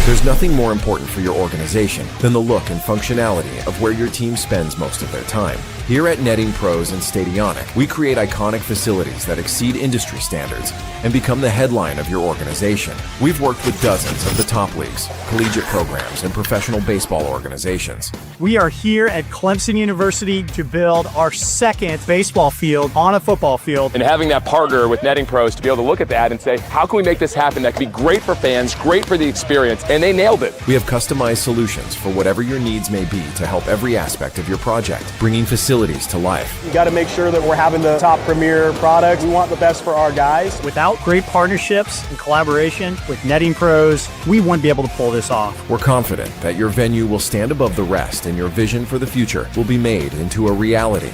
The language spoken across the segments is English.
There's nothing more important for your organization than the look and functionality of where your team spends most of their time. Here at Netting Pros and Stadionic, we create iconic facilities that exceed industry standards and become the headline of your organization. We've worked with dozens of the top leagues, collegiate programs, and professional baseball organizations. We are here at Clemson University to build our second baseball field on a football field. And having that partner with Netting Pros to be able to look at that and say, how can we make this happen that can be great for fans, great for the experience, and they nailed it. We have customized solutions for whatever your needs may be to help every aspect of your project, bringing facilities to life. We got to make sure that we're having the top premier products. We want the best for our guys. Without great partnerships and collaboration with Netting Pros, we wouldn't be able to pull this off. We're confident that your venue will stand above the rest and your vision for the future will be made into a reality.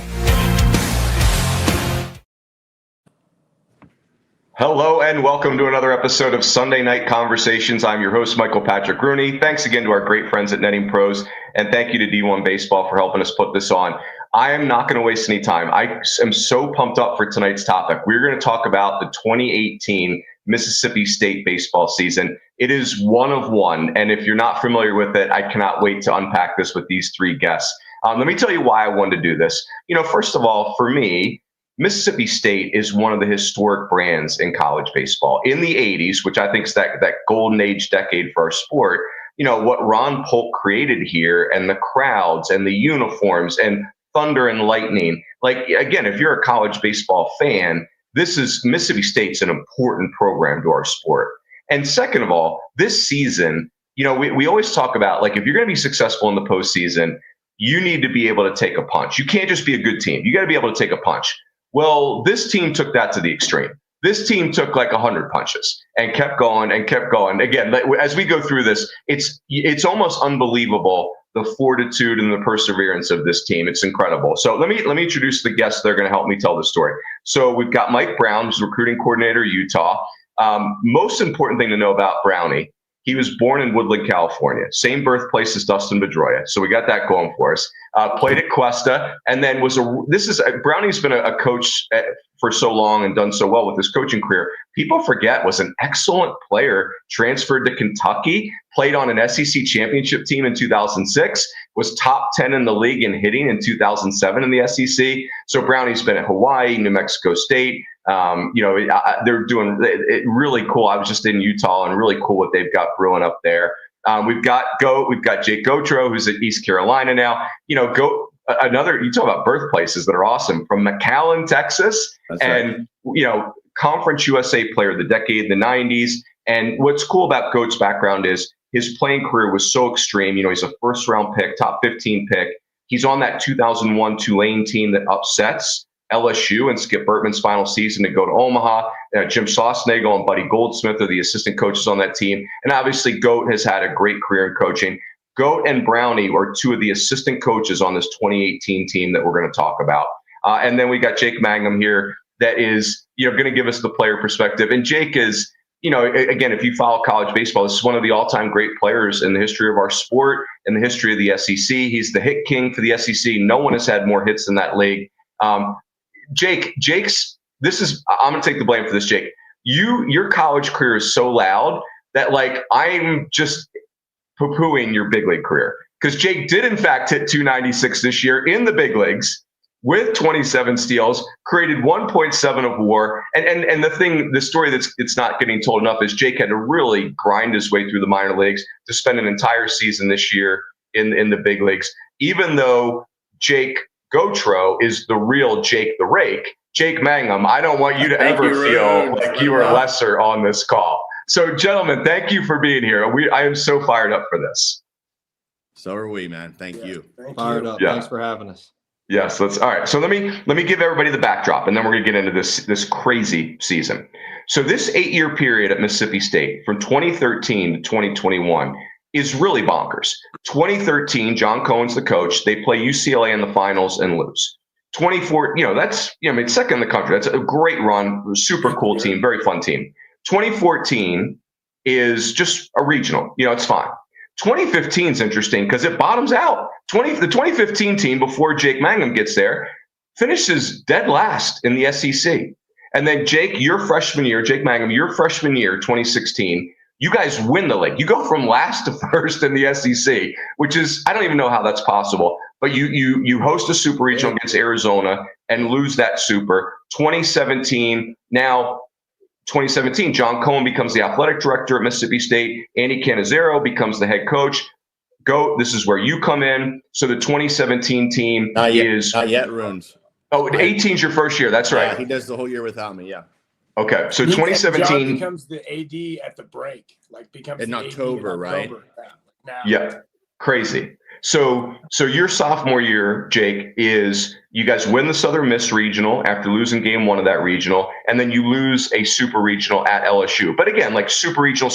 Hello and welcome to another episode of Sunday Night Conversations. I'm your host, Michael Patrick Rooney. Thanks again to our great friends at Netting Pros, and thank you to D1 Baseball for helping us put this on. I am not going to waste any time. I am so pumped up for tonight's topic. We're going to talk about the 2018 Mississippi State baseball season. It is one of one, and if you're not familiar with it, I cannot wait to unpack this with these three guests. Let me tell you why I wanted to do this. First of all, for me, Mississippi State is one of the historic brands in college baseball. In the 80s, which I think is that golden age decade for our sport, what Ron Polk created here and the crowds and the uniforms and thunder and lightning. Like, again, if you're a college baseball fan, Mississippi State's an important program to our sport. And second of all, this season, we always talk about, like, if you're going to be successful in the postseason, you need to be able to take a punch. You can't just be a good team. You got to be able to take a punch. Well, this team took that to the extreme. This team took like 100 punches and kept going and kept going. Again, as we go through this, it's almost unbelievable, the fortitude and the perseverance of this team. It's incredible. So let me introduce the guests that are going to help me tell the story. So we've got Mike Brown, who's recruiting coordinator at Utah. Most important thing to know about Brownie, he was born in Woodland, California, same birthplace as Dustin Pedroia. So we got that going for us. Played at Cuesta, and then Brownie's been a coach for so long and done so well with his coaching career. People forget was an excellent player, transferred to Kentucky, played on an SEC championship team in 2006, was top 10 in the league in hitting in 2007 in the SEC. So Brownie's been at Hawaii, New Mexico State. They're doing it really cool. I was just in Utah, and really cool what they've got brewing up there. We've got Jake Gautreau, who's at East Carolina now. You talk about birthplaces that are awesome, from McAllen, Texas. That's and right. Conference USA player of the decade in the 90s. And what's cool about Goat's background is his playing career was so extreme. He's a first round pick, top 15 pick. He's on that 2001 Tulane team that upsets LSU and Skip Bertman's final season to go to Omaha. Jim Sausenagel and Buddy Goldsmith are the assistant coaches on that team. And obviously, Goat has had a great career in coaching. Goat and Brownie are two of the assistant coaches on this 2018 team that we're going to talk about. And then we got Jake Mangum here that is, going to give us the player perspective. And Jake is, again, if you follow college baseball, this is one of the all-time great players in the history of our sport, in the history of the SEC. He's the hit king for the SEC. No one has had more hits in that league. I'm going to take the blame for this, Jake. Your college career is so loud that, like, I'm just poo-pooing your big league career. Because Jake did, in fact, hit 296 this year in the big leagues with 27 steals, created 1.7 of WAR. And the story it's not getting told enough is Jake had to really grind his way through the minor leagues to spend an entire season this year in the big leagues. Even though Jake Gautreau is the real Jake the Rake, Jake Mangum, I don't want you to ever feel like you are lesser on this call. So, gentlemen, thank you for being here. I am so fired up for this. So are we, man. Thank you. Fired up. Yeah. Thanks for having us. Yes, all right. So let me give everybody the backdrop, and then we're going to get into this crazy season. So this 8-year period at Mississippi State from 2013 to 2021 is really bonkers. 2013, John Cohen's the coach. They play UCLA in the finals and lose. 2014, that's second in the country. That's a great run, super cool team, very fun team. 2014 is just a regional. It's fine. 2015 is interesting because it bottoms out. The 2015 team, before Jake Mangum gets there, finishes dead last in the SEC. And then Jake Mangum, your freshman year, 2016, You guys win the league. You go from last to first in the SEC, which is, I don't even know how that's possible. But you host a super regional against Arizona and lose that super. 2017, John Cohen becomes the athletic director at Mississippi State. Andy Cannizaro becomes the head coach. This is where you come in. So the 2017 team not yet Runes. Oh, 18 is your first year. That's right. Yeah, he does the whole year without me. Yeah. Okay, so 2017 John becomes the AD at the break, becomes in the October, AD in right? Now. Yeah, crazy. So your sophomore year, Jake, is you guys win the Southern Miss regional after losing game 1 of that regional, and then you lose a super regional at LSU. But again, like super regional,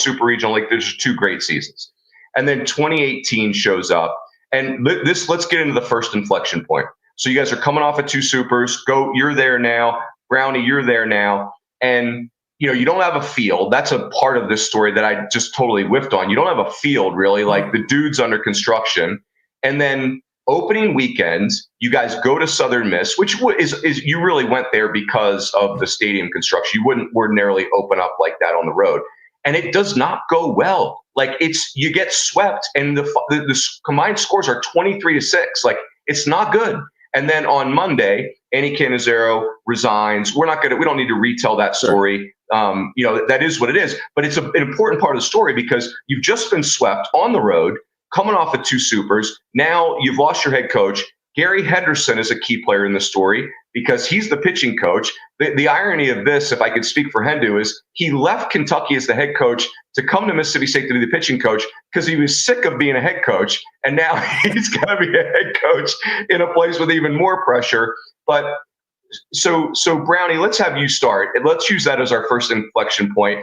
like there's 2 great seasons. And then 2018 shows up, and let's get into the first inflection point. So you guys are coming off of 2 supers. You're there now. Brownie, you're there now. And, you don't have a field. That's a part of this story that I just totally whiffed on. You don't have a field, really. Like, the dude's under construction. And then opening weekend, you guys go to Southern Miss, which is you really went there because of the stadium construction. You wouldn't ordinarily open up like that on the road. And it does not go well. Like, you get swept, and the combined scores are 23-6. Like, it's not good. And then on Monday, Andy Cannizaro resigns. We don't need to retell that story. That is what it is. But it's an important part of the story because you've just been swept on the road, coming off of 2 supers. Now you've lost your head coach. Gary Henderson is a key player in the story because he's the pitching coach. The irony of this, if I could speak for Hendu, is he left Kentucky as the head coach to come to Mississippi State to be the pitching coach because he was sick of being a head coach. And now he's going to be a head coach in a place with even more pressure. But so Brownie, let's have you start. And let's use that as our first inflection point.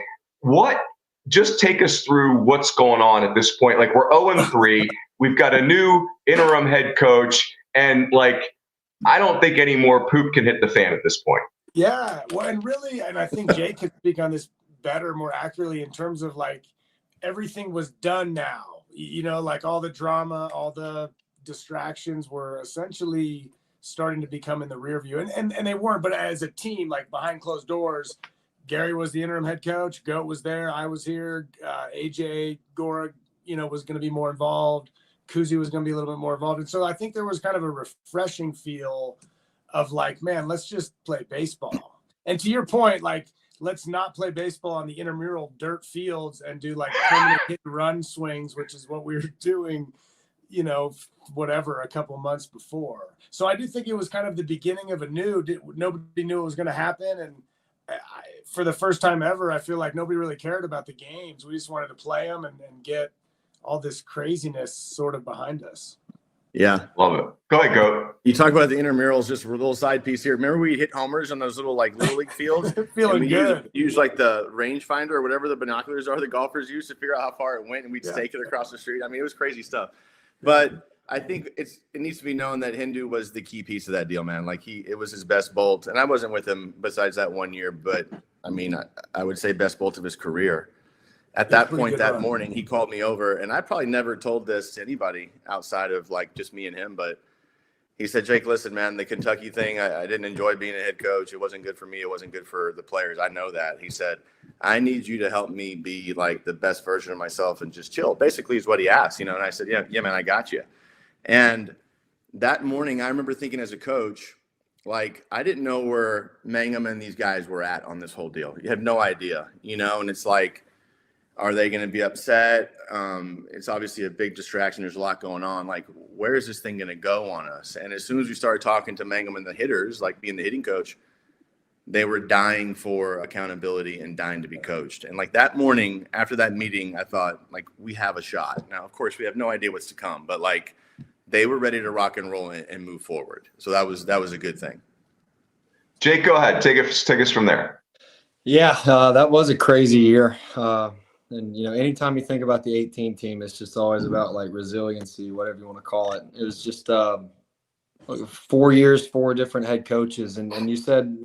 Just take us through what's going on at this point. Like, we're 0-3. We've got a new interim head coach. And, I don't think any more poop can hit the fan at this point. Yeah. Well, and I think Jake could speak on this better, more accurately in terms of, everything was done now. All the drama, all the distractions were essentially starting to become in the rear view. And they weren't. But as a team, behind closed doors, Gary was the interim head coach. Goat was there. I was here. AJ Gora, was going to be more involved. Kuzi was going to be a little bit more involved. And so I think there was kind of a refreshing feel of man, let's just play baseball. And to your point, let's not play baseball on the intramural dirt fields and do permanent hit and run swings, which is what we were doing, a couple months before. So I do think it was kind of the beginning of nobody knew it was going to happen. And for the first time ever, I feel like nobody really cared about the games. We just wanted to play them and get all this craziness sort of behind us. Yeah. Love it. Go ahead, Goat. You talk about the intramurals, just a little side piece here. Remember we hit homers on those little little league fields? Feeling good. Use the rangefinder or whatever the binoculars are the golfers use to figure out how far it went, and we'd stake it across the street. I mean, it was crazy stuff. But I think it needs to be known that Hindu was the key piece of that deal, man. It was his best bolt. And I wasn't with him besides that 1 year, but I mean, I would say best bolt of his career. At that point that morning, he called me over, and I probably never told this to anybody outside of just me and him, but he said, Jake, listen, man, the Kentucky thing, I didn't enjoy being a head coach. It wasn't good for me. It wasn't good for the players. I know that. He said, I need you to help me be the best version of myself and just chill. Basically is what he asked, and I said, yeah, man, I got you. And that morning, I remember thinking as a coach, I didn't know where Mangum and these guys were at on this whole deal. You have no idea, and it's are they going to be upset? It's obviously a big distraction. There's a lot going on. Where is this thing going to go on us? And as soon as we started talking to Mangum and the hitters, being the hitting coach, they were dying for accountability and dying to be coached. And that morning after that meeting, I thought, we have a shot. Now, of course, we have no idea what's to come, but they were ready to rock and roll and move forward. So that was a good thing. Jake, go ahead. Take us from there. Yeah, that was a crazy year. And, anytime you think about the 18 team, it's just always about resiliency, whatever you want to call it. It was just 4 years, 4 different head coaches. And you said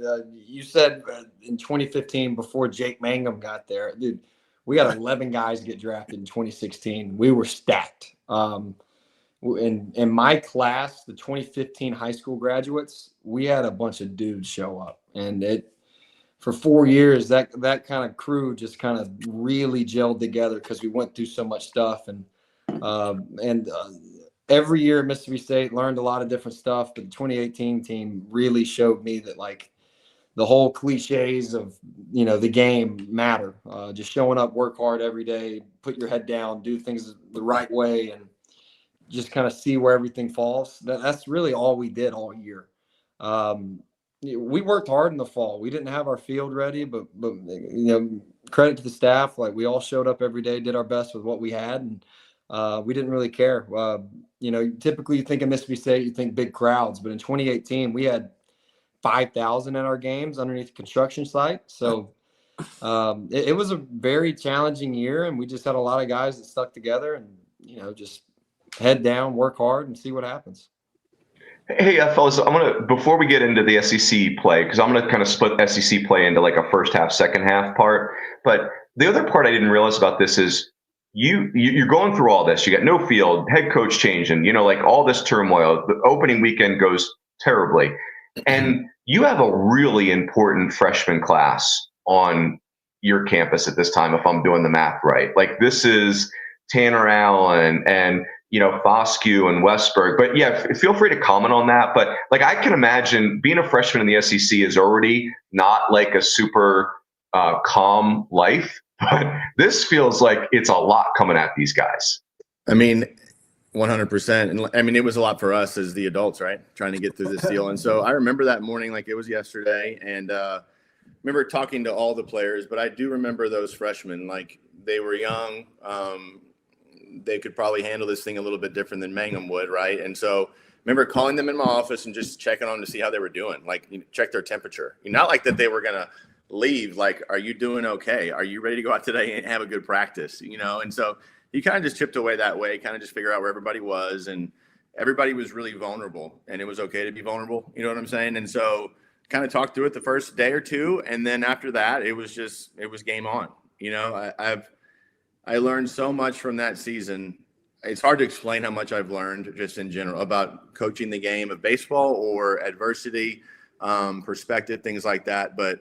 in 2015, before Jake Mangum got there, dude, we had 11 guys get drafted in 2016. We were stacked. In my class, the 2015 high school graduates, we had a bunch of dudes show up, and for 4 years, that kind of crew just kind of really gelled together because we went through so much stuff. And every year at Mississippi State learned a lot of different stuff. But the 2018 team really showed me that, like, the whole cliches of, the game matter. Just showing up, work hard every day, put your head down, do things the right way, and just kind of see where everything falls. That's really all we did all year. We worked hard in the fall. We didn't have our field ready, but credit to the staff. Like, we all showed up every day, did our best with what we had, and we didn't really care. Typically you think of Mississippi State, you think big crowds, but in 2018 we had 5,000 in our games underneath the construction site. So it was a very challenging year, and we just had a lot of guys that stuck together and, just head down, work hard, and see what happens. Hey, fellas, before we get into the SEC play, because I'm going to kind of split SEC play into like a first half, second half part. But the other part I didn't realize about this is you're going through all this. You got no field, head coach changing, like all this turmoil. The opening weekend goes terribly. And you have a really important freshman class on your campus at this time, if I'm doing the math right. Like, this is Tanner Allen and Foscue and Westberg. But yeah, feel free to comment on that. But like, I can imagine being a freshman in the SEC is already not like a super calm life, but this feels like it's a lot coming at these guys. I mean, 100%. And I mean, it was a lot for us as the adults, right? Trying to get through this deal. And so I remember that morning like it was yesterday, and remember talking to all the players, but I do remember those freshmen, like, they were young. They could probably handle this thing a little bit different than Mangum would, right? And so remember calling them in my office and just checking on them to see how they were doing, like, check their temperature. Not like that they were going to leave, like, are you doing okay? Are you ready to go out today and have a good practice? And so you kind of just chipped away that way, kind of just figure out where everybody was, and everybody was really vulnerable, and it was okay to be vulnerable. You know what I'm saying? And so kind of talked through it the first day or two. And then after that, it was game on. I learned so much from that season. It's hard to explain how much I've learned just in general about coaching the game of baseball or adversity, perspective, things like that. But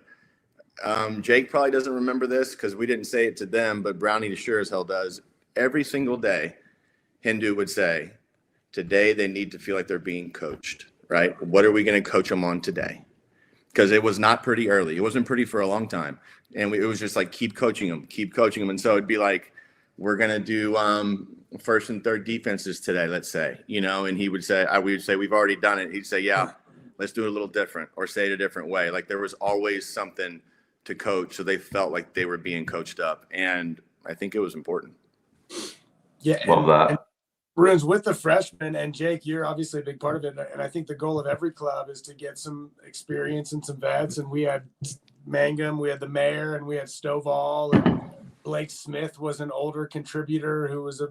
Jake probably doesn't remember this because we didn't say it to them, but Brownie sure as hell does. Every single day, Hindu would say, today they need to feel like they're being coached, right? What are we going to coach them on today? Because it was not pretty early. It wasn't pretty for a long time. And it was just like, keep coaching them. And so it'd be like, we're going to do first and third defenses today, let's say, and we would say, we've already done it. He'd say, yeah, let's do it a little different, or say it a different way. Like, there was always something to coach. So they felt like they were being coached up. And I think it was important. Yeah. Love that. Runes, with the freshmen, and Jake, you're obviously a big part of it. And I think the goal of every club is to get some experience and some vets. And we had Mangum, we had the mayor, and we had Stovall, and Blake Smith was an older contributor who was a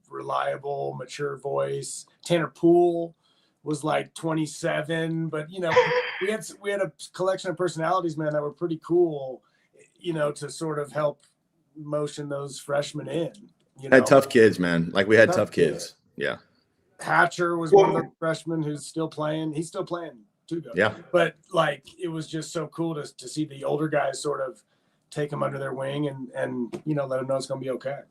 reliable, mature voice. Tanner Poole was like 27, but we had a collection of personalities, man, that were pretty cool, to sort of help motion those freshmen in. Had tough kids, man. Like, we had tough kids. Yeah. Hatcher was one of the freshmen who's still playing. He's still playing too, though. Yeah. But like, it was just so cool to see the older guys sort of take them under their wing and let them know it's going to be okay.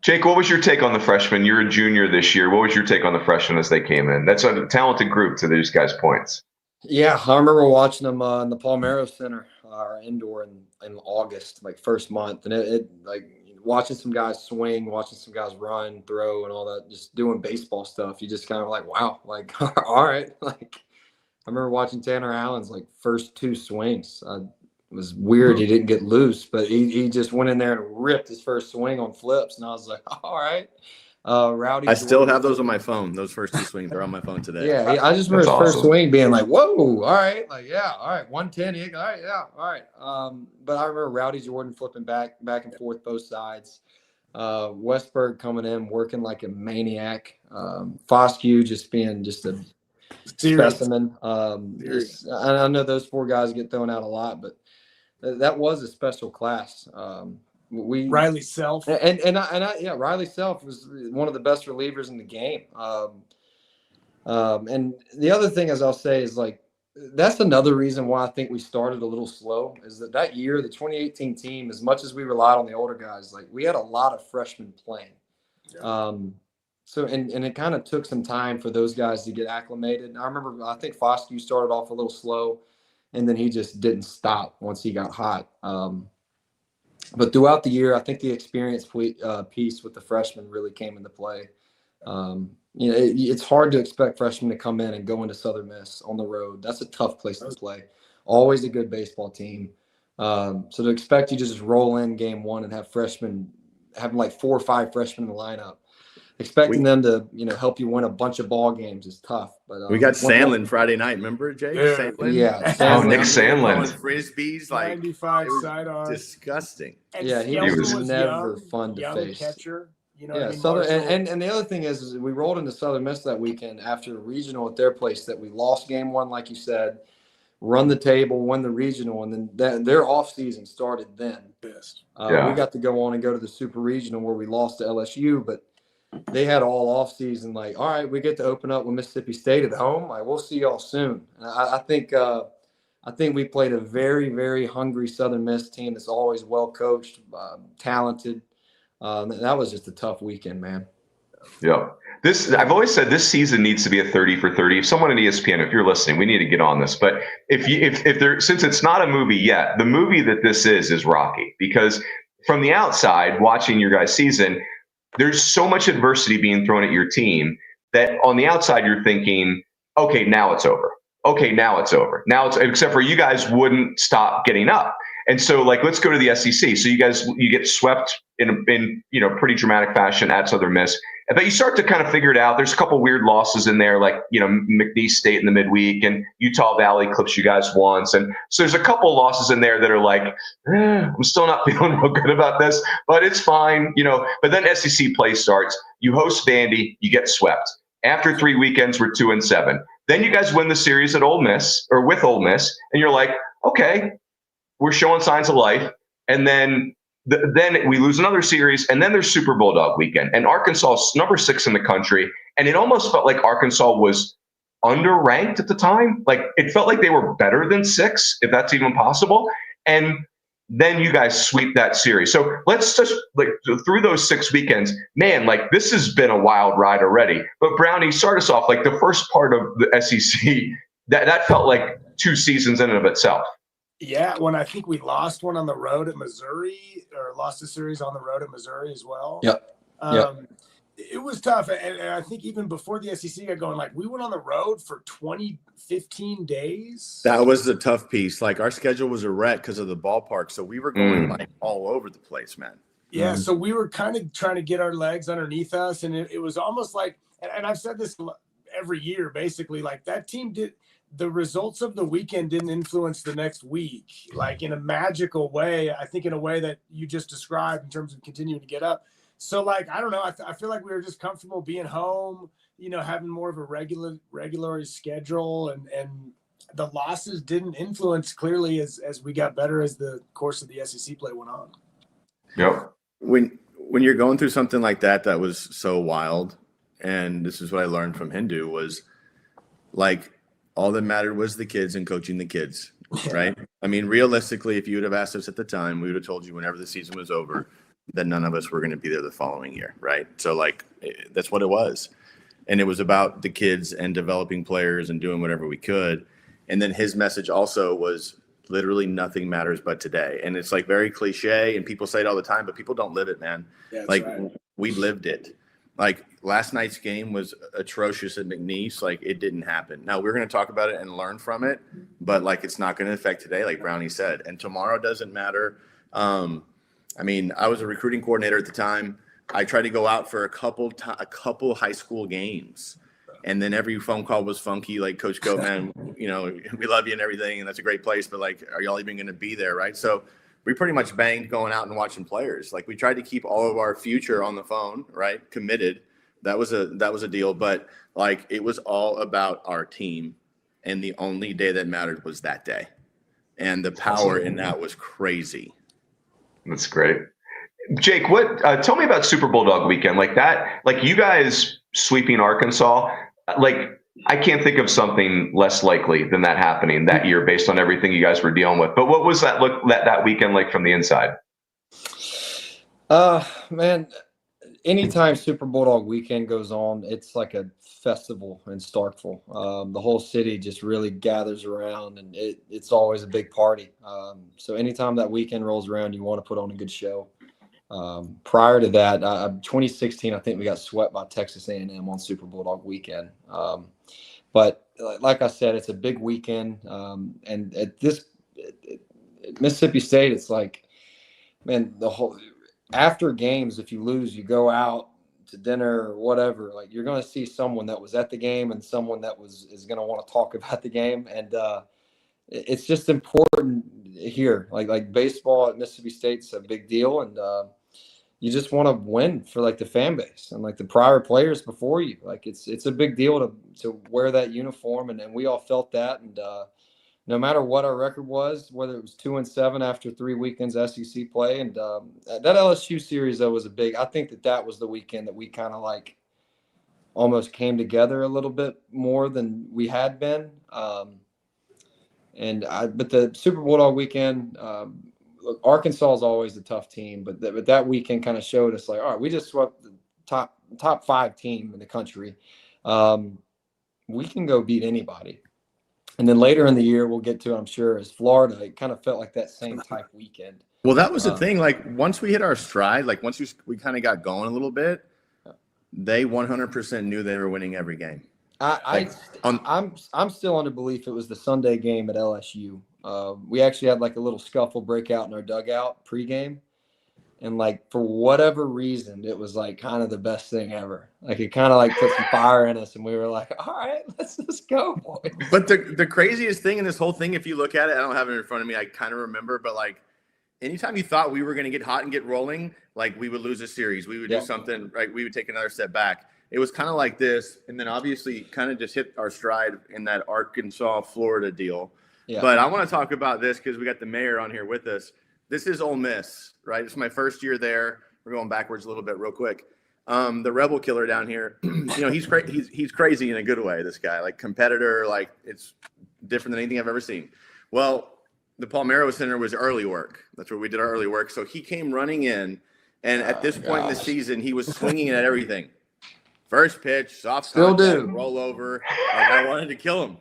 Jake, what was your take on the freshmen? You're a junior this year. What was your take on the freshmen as they came in? That's a talented group, to these guys' points. Yeah, I remember watching them in the Palmetto Center, our indoor in August, like first month, and it like watching some guys swing, watching some guys run, throw, and all that, just doing baseball stuff. You just kind of like, wow, like, all right. Like, I remember watching Tanner Allen's like first two swings. It was weird. He didn't get loose, but he just went in there and ripped his first swing on flips. And I was like, all right. Rowdy. I still have those on my phone. Those first two swings, they're on my phone today. Yeah, I just remember his first swing being like, whoa, all right. Like, yeah, all right, 110. All right, yeah, all right. But I remember Rowdy Jordan flipping back and forth both sides. Westberg coming in, working like a maniac. Foscue just being just a specimen. I know those four guys get thrown out a lot, but that was a special class. Riley Self and Riley Self was one of the best relievers in the game. And the other thing, as I'll say, is like that's another reason why I think we started a little slow, is that year, the 2018 team, as much as we relied on the older guys, like we had a lot of freshmen playing. So it kind of took some time for those guys to get acclimated. And I remember, I think Foscue started off a little slow, and then he just didn't stop once he got hot. But throughout the year, I think the experience piece with the freshmen really came into play. It's hard to expect freshmen to come in and go into Southern Miss on the road. That's a tough place to play. Always a good baseball team. So to expect you to just roll in game one and have freshmen, having like 4 or 5 freshmen in the lineup, expecting them to, help you win a bunch of ball games is tough. But we got Sandlin Friday night. Remember, Jake? Sandlin? Yeah. Oh, Nick Sandlin. Frisbees, like 95 sidearm. disgusting. And yeah, he was never fun to young face. Catcher. Southern, and the other thing is we rolled into Southern Miss that weekend after the regional at their place that we lost game 1, like you said, run the table, won the regional, and then their off season started then. We got to go on and go to the super regional where we lost to LSU, but they had all off season like, all right, we get to open up with Mississippi State at home. Like, we'll see y'all soon. And I think we played a very, very hungry Southern Miss team that's always well coached, talented. That was just a tough weekend, man. Yeah. I've always said this season needs to be a 30 for 30. If someone at ESPN, if you're listening, we need to get on this. But since it's not a movie yet, the movie that this is Rocky, because from the outside watching your guys' season, there's so much adversity being thrown at your team that on the outside you're thinking, okay, now it's over. Okay, now it's over. Except for you guys wouldn't stop getting up. And so, like, let's go to the SEC. So you get swept in pretty dramatic fashion at Southern Miss. But you start to kind of figure it out. There's a couple weird losses in there, like, McNeese State in the midweek, and Utah Valley clips you guys once. And so there's a couple losses in there that are like, I'm still not feeling real good about this, but it's fine, But then SEC play starts. You host Vandy, you get swept. After 3 weekends, we're 2-7. Then you guys win the series at Ole Miss, or with Ole Miss, and you're like, okay, we're showing signs of life. And then we lose another series, and then there's Super Bulldog weekend. And Arkansas is number 6 in the country, and it almost felt like Arkansas was underranked at the time. Like, it felt like they were better than 6, if that's even possible. And then you guys sweep that series. So let's just, like, through those 6 weekends, man, like, this has been a wild ride already. But Brownie, start us off. Like, the first part of the SEC, that felt like 2 seasons in and of itself. Yeah, when I think we lost one on the road at Missouri, or lost a series on the road at Missouri as well. Yep. It was tough. And I think even before the SEC got going, like, we went on the road for 15 days. That was the tough piece. Like, our schedule was a wreck because of the ballpark. So we were going like all over the place, man. Yeah. So we were kind of trying to get our legs underneath us. And it was almost like, and I've said this every year, basically, like, that team the results of the weekend didn't influence the next week, like, in a magical way. I think in a way that you just described in terms of continuing to get up. So, like, I don't know. I feel like we were just comfortable being home, having more of a regular schedule, and the losses didn't influence clearly as we got better as the course of the SEC play went on. Yep. When you're going through something like that was so wild, and this is what I learned from Hindu, was like, all that mattered was the kids and coaching the kids, right? I mean, realistically, if you would have asked us at the time, we would have told you whenever the season was over that none of us were going to be there the following year, right? So, like, that's what it was. And it was about the kids and developing players and doing whatever we could. And then his message also was literally nothing matters but today. And it's, like, very cliche, and people say it all the time, but people don't live it, man. Yeah, like, right. We lived it. Like, last night's game was atrocious at McNeese. Like, it didn't happen. Now, we're going to talk about it and learn from it, but, like, it's not going to affect today, like Brownie said. And tomorrow doesn't matter. I mean, I was a recruiting coordinator at the time. I tried to go out for a couple high school games, and then every phone call was funky. Like, Coach Goat, man, we love you and everything, and that's a great place, but, like, are y'all even going to be there, right? So we pretty much banged going out and watching players. Like, we tried to keep all of our future on the phone, right? Committed. That was a deal. But, like, it was all about our team. And the only day that mattered was that day. And the power in that was crazy. That's great. Jake, tell me about Super Bulldog weekend. Like that, like, you guys sweeping Arkansas, like, I can't think of something less likely than that happening that year based on everything you guys were dealing with. But what was that weekend like from the inside? Man, anytime Super Bulldog weekend goes on, it's like a festival in Starkville. The whole city just really gathers around, and it's always a big party. So anytime that weekend rolls around, you want to put on a good show. Prior to that, 2016, I think we got swept by Texas A&M on Super Bulldog weekend. But like I said, it's a big weekend. And at Mississippi State, it's like, man, after games, if you lose, you go out to dinner or whatever, like you're going to see someone that was at the game and someone that is going to want to talk about the game. And it's just important here. Like baseball at Mississippi State's a big deal. And you just want to win for like the fan base and like the prior players before you. Like it's a big deal to wear that uniform. And we all felt that. And no matter what our record was, whether it was 2-7 after 3 weekends SEC play, and that LSU series though was I think that was the weekend that we kind of like almost came together a little bit more than we had been. But the Super Bulldog weekend, look, Arkansas is always a tough team, but that weekend kind of showed us like, all right, we just swept the top 5 team in the country. We can go beat anybody. And then later in the year, we'll get to, I'm sure, as Florida, it kind of felt like that same type weekend. Well, that was the thing. Like once we hit our stride, like once we kind of got going a little bit, they 100% knew they were winning every game. I'm still under belief it was the Sunday game at LSU. We actually had like a little scuffle breakout in our dugout pregame. And like for whatever reason, it was like kind of the best thing ever. Like it kind of like put some fire in us, and we were like, "All right, let's go, boys." But the craziest thing in this whole thing, if you look at it, I don't have it in front of me. I kind of remember, but like anytime you thought we were going to get hot and get rolling, like we would lose a series, we would do something, right? We would take another step back. It was kind of like this, and then obviously kind of just hit our stride in that Arkansas Florida deal. Yeah. But I want to talk about this because we got the mayor on here with us. This is Ole Miss, right? It's my first year there. We're going backwards a little bit real quick. The Rebel Killer down here, he's crazy in a good way, this guy. Like competitor, like it's different than anything I've ever seen. Well, the Palmero Center was early work. That's where we did our early work. So he came running in, and at this point in the season, he was swinging at everything. First pitch, soft contact, roll over. Like I wanted to kill him,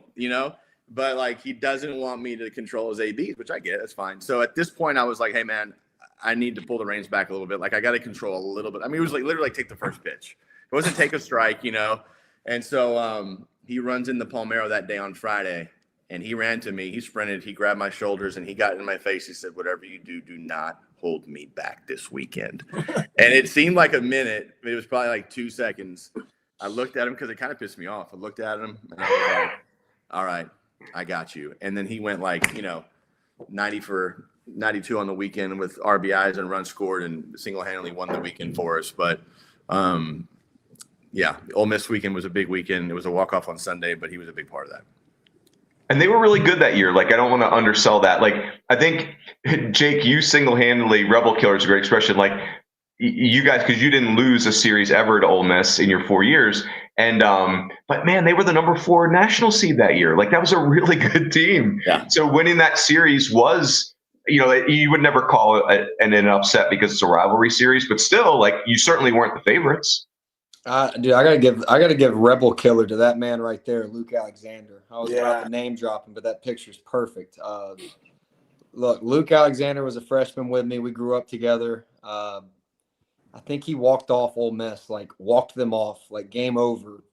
But, like, he doesn't want me to control his ABs, which I get. That's fine. So, at this point, I was like, hey, man, I need to pull the reins back a little bit. Like, I got to control a little bit. I mean, it was like literally like take the first pitch. It wasn't take a strike, And so he runs in the Palmero that day on Friday, and he ran to me. He sprinted. He grabbed my shoulders, and he got in my face. He said, whatever you do, do not hold me back this weekend. And it seemed like a minute. It was probably like 2 seconds. I looked at him because it kind of pissed me off. I looked at him, and I was like, all right. I got you. And then he went like, 90 for 92 on the weekend with RBIs and runs scored and single-handedly won the weekend for us. But, Ole Miss weekend was a big weekend. It was a walk-off on Sunday, but he was a big part of that. And they were really good that year. Like, I don't want to undersell that. Like, I think, Jake, you single-handedly, Rebel Killer is a great expression. Like, you guys, because you didn't lose a series ever to Ole Miss in your 4 years. And but man, they were the number 4 national seed that year. Like that was a really good team. Yeah. So winning that series was, you would never call it an upset because it's a rivalry series, but still, like you certainly weren't the favorites. Dude, I gotta give Rebel Killer to that man right there, Luke Alexander. I was about to name drop him, but that picture's perfect. Look, Luke Alexander was a freshman with me. We grew up together. I think he walked off Ole Miss, walked them off, game over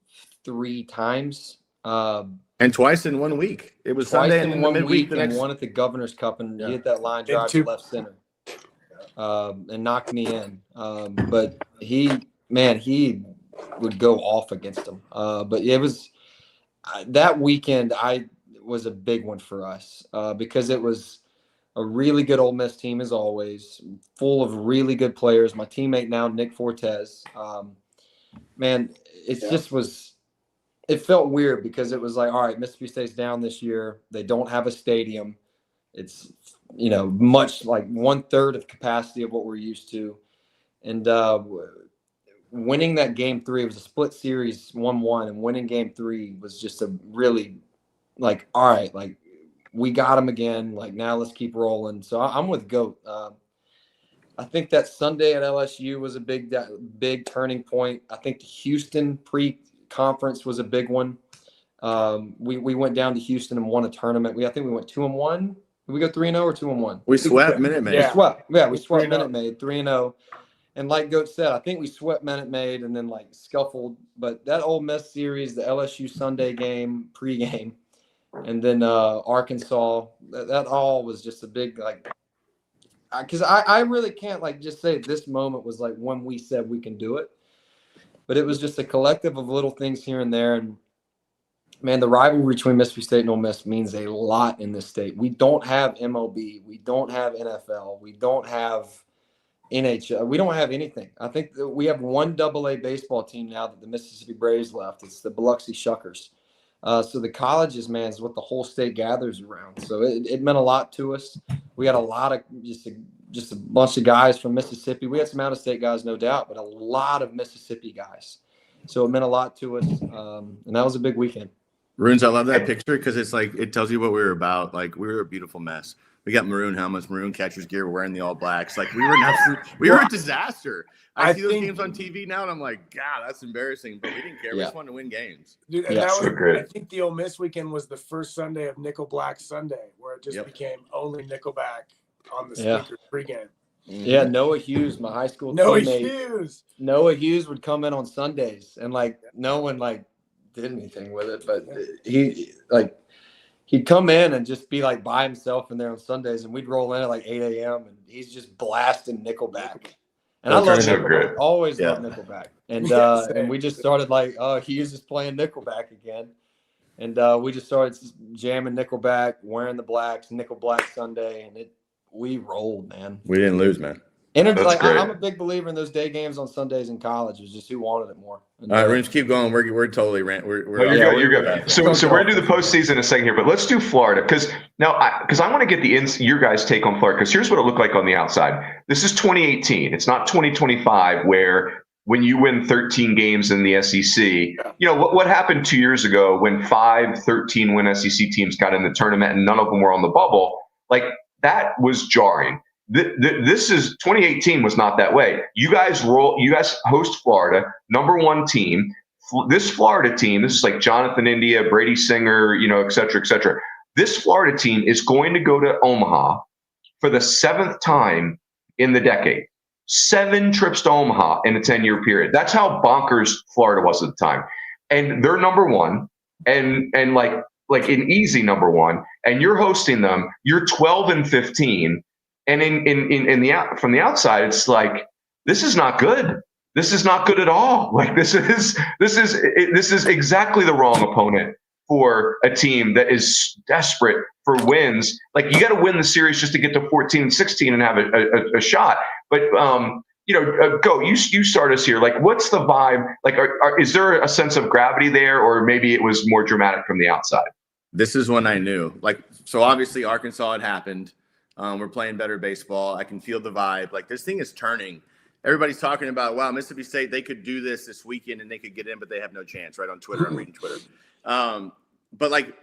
3 times. And twice in 1 week. It was Sunday in 1 week and one at the Governor's Cup, and he hit that line drive to left center and knocked me in. But he would go off against him. But it was that weekend was a big one for us because it was a really good Ole Miss team, as always, full of really good players. My teammate now, Nick Fortes. Man, it felt weird because it was like, all right, Mississippi State's down this year. They don't have a stadium. It's, much like 1/3 of capacity of what we're used to. And winning that game 3, it was a split series 1-1, and winning game 3 was just a really like, all right, like we got him again. Like now let's keep rolling. So I'm with GOAT. I think that Sunday at LSU was a big turning point. I think the Houston pre-conference was a big one. We went down to Houston and won a tournament. I think we went 2-1. Did we go 3-0 or 2-1? We swept Minute Maid. We swept Minute Maid 3-0. And like Goat said, I think we swept Minute Maid and then like scuffled. But that Ole Miss series, the LSU Sunday game, pregame, and then Arkansas, that all was just a big like. Because I really can't like just say this moment was like when we said we can do it, but it was just a collective of little things here and there. And man, the rivalry between Mississippi State and Ole Miss means a lot in this state. We don't have MLB, we don't have NFL, we don't have NHL, we don't have anything. I think that we have one AA baseball team now that the Mississippi Braves left. It's the Biloxi Shuckers. So the colleges, man, is what the whole state gathers around. So it meant a lot to us. We had a lot of just a bunch of guys from Mississippi. We had some out-of-state guys, no doubt, but a lot of Mississippi guys. So it meant a lot to us, and that was a big weekend. Runes, I love that picture because it's like it tells you what we were about. Like we were a beautiful mess. We got maroon helmets, maroon catcher's gear. We're wearing the all blacks. Like we were a disaster. I see those games on TV now, and I'm like, God, that's embarrassing. But we didn't care. We just wanted to win games. Dude, and that was great. I think the Ole Miss weekend was the first Sunday of Nickel Black Sunday, where it just became only Nickelback on the speaker pregame. Yeah, Noah Hughes, my high school teammate. Noah Hughes would come in on Sundays, and like no one like did anything with it, but he'd come in and just be like by himself in there on Sundays, and we'd roll in at like 8 a.m. and he's just blasting Nickelback. And I love Nickelback. Always love Nickelback. And and we just started like, Hughes is playing Nickelback again. And we just started jamming Nickelback, wearing the blacks, Nickel Black Sunday, and we rolled, man. We didn't lose, man. And it's like I'm a big believer in those day games on Sundays in college. It was just who wanted it more. And, all right, we're just keep going. We're totally You're good. So we're going to do the postseason in a second here, but let's do Florida because I want to get your guys' take on Florida because here's what it looked like on the outside. This is 2018. It's not 2025 where when you win 13 games in the SEC, you know what happened 2 years ago when 5 13-win SEC teams got in the tournament and none of them were on the bubble. Like that was jarring. This is 2018 was not that way. You guys host Florida, #1 team. This Florida team, this is like Jonathan India, Brady Singer, et cetera, et cetera. This Florida team is going to go to Omaha for the 7th time in the decade. 7 trips to Omaha in a 10-year period. That's how bonkers Florida was at the time. And they're #1 and like an easy #1, and you're hosting them. You're 12-15. And from the outside, it's like, this is not good. This is not good at all. Like this is exactly the wrong opponent for a team that is desperate for wins. Like you got to win the series just to get to 14 and 16 and have a shot. But go. You start us here. Like, what's the vibe? Like, is there a sense of gravity there, or maybe it was more dramatic from the outside? This is when I knew. Like, so obviously Arkansas had happened. We're playing better baseball. I can feel the vibe. Like this thing is turning. Everybody's talking about, wow, Mississippi State, they could do this weekend and they could get in, but they have no chance, right? On Twitter, I'm reading Twitter. But like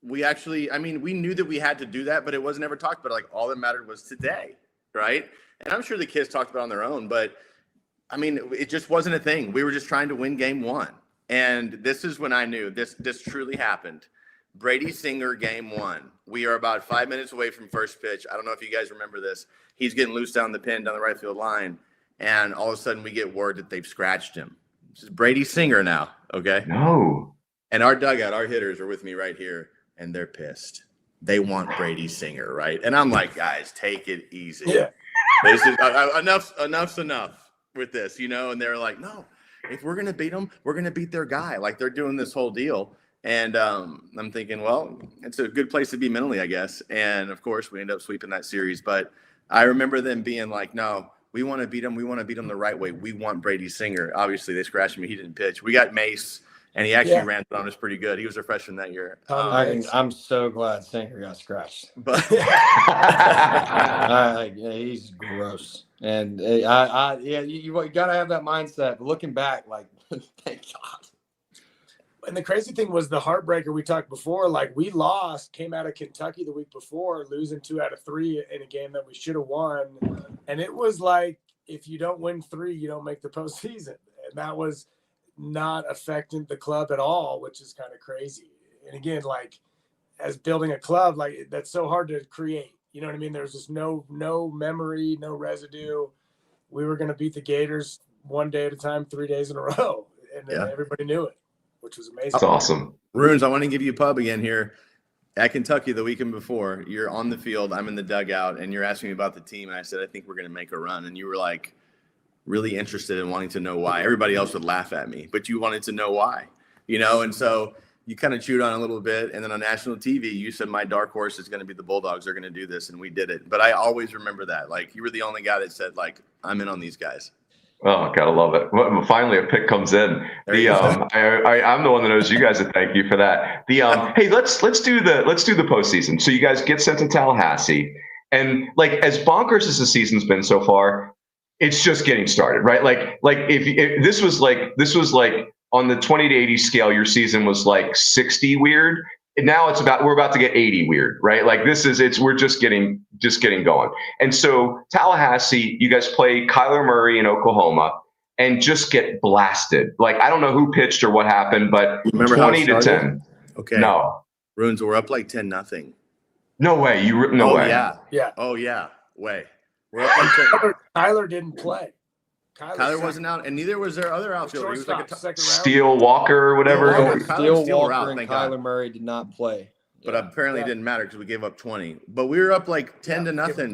we knew that we had to do that, but it wasn't ever talked about. Like all that mattered was today, right? And I'm sure the kids talked about it on their own, but I mean, it just wasn't a thing. We were just trying to win game 1. And this is when I knew this truly happened. Brady Singer, game 1. We are about 5 minutes away from first pitch. I don't know if you guys remember this. He's getting loose down the pin, down the right field line. And all of a sudden we get word that they've scratched him. This is Brady Singer now, okay? No. And our dugout, our hitters are with me right here, and they're pissed. They want Brady Singer, right? And I'm like, guys, take it easy. Yeah. This is, enough's enough with this, And they're like, no, if we're going to beat them, we're going to beat their guy. Like they're doing this whole deal. And I'm thinking, well, it's a good place to be mentally, I guess. And, of course, we end up sweeping that series. But I remember them being like, no, we want to beat them. We want to beat them the right way. We want Brady Singer. Obviously, they scratched him. He didn't pitch. We got Mace And he actually ran it on us pretty good. He was a freshman that year. I'm so glad Sanger got scratched. But he's gross. And you got to have that mindset. But looking back, like, thank God. And the crazy thing was the heartbreaker we talked before. Like, we came out of Kentucky the week before, losing 2 out of 3 in a game that we should have won. And it was like, if you don't win 3, you don't make the postseason. And that was not affecting the club at all, which is kind of crazy. And again, like, as building a club, like, that's so hard to create. You know what I mean? There's just no memory, no residue. We were going to beat the Gators 1 day at a time, 3 days in a row. And everybody knew it, which was amazing. That's awesome. Runes, I want to give you a pub again here. At Kentucky the weekend before, you're on the field, I'm in the dugout, and you're asking me about the team. And I said, I think we're going to make a run. And you were like really interested in wanting to know why. Everybody else would laugh at me, but you wanted to know why, you know? And so you kind of chewed on it a little bit. And then on national TV, you said, my dark horse is going to be the Bulldogs. They're going to do this. And we did it. But I always remember that. Like, you were the only guy that said, like, I'm in on these guys. Oh, gotta love it. Well, finally, a pick comes in. I'm the one that knows you guys, and thank you for that. Hey, let's do the postseason. So you guys get sent to Tallahassee, and like, as bonkers as the season's been so far, it's just getting started, right? Like if this was like on the 20 to 80 scale, your season was like 60 weird. And now we're about to get 80 weird, right? Like we're just getting going. And so Tallahassee, you guys play Kyler Murray in Oklahoma and just get blasted. Like, I don't know who pitched or what happened, but 20 to 10. Okay. No. Runes, we're up like 10-0. No way. No way. Yeah. Oh yeah. Way. We're up like 10. Kyler didn't play. Kyler wasn't out, and neither was their other outfielder. He was like a Steele Walker or whatever. Steele Walker and Kyler Murray did not play. But apparently it didn't matter because we gave up 20. But we were up like 10-0,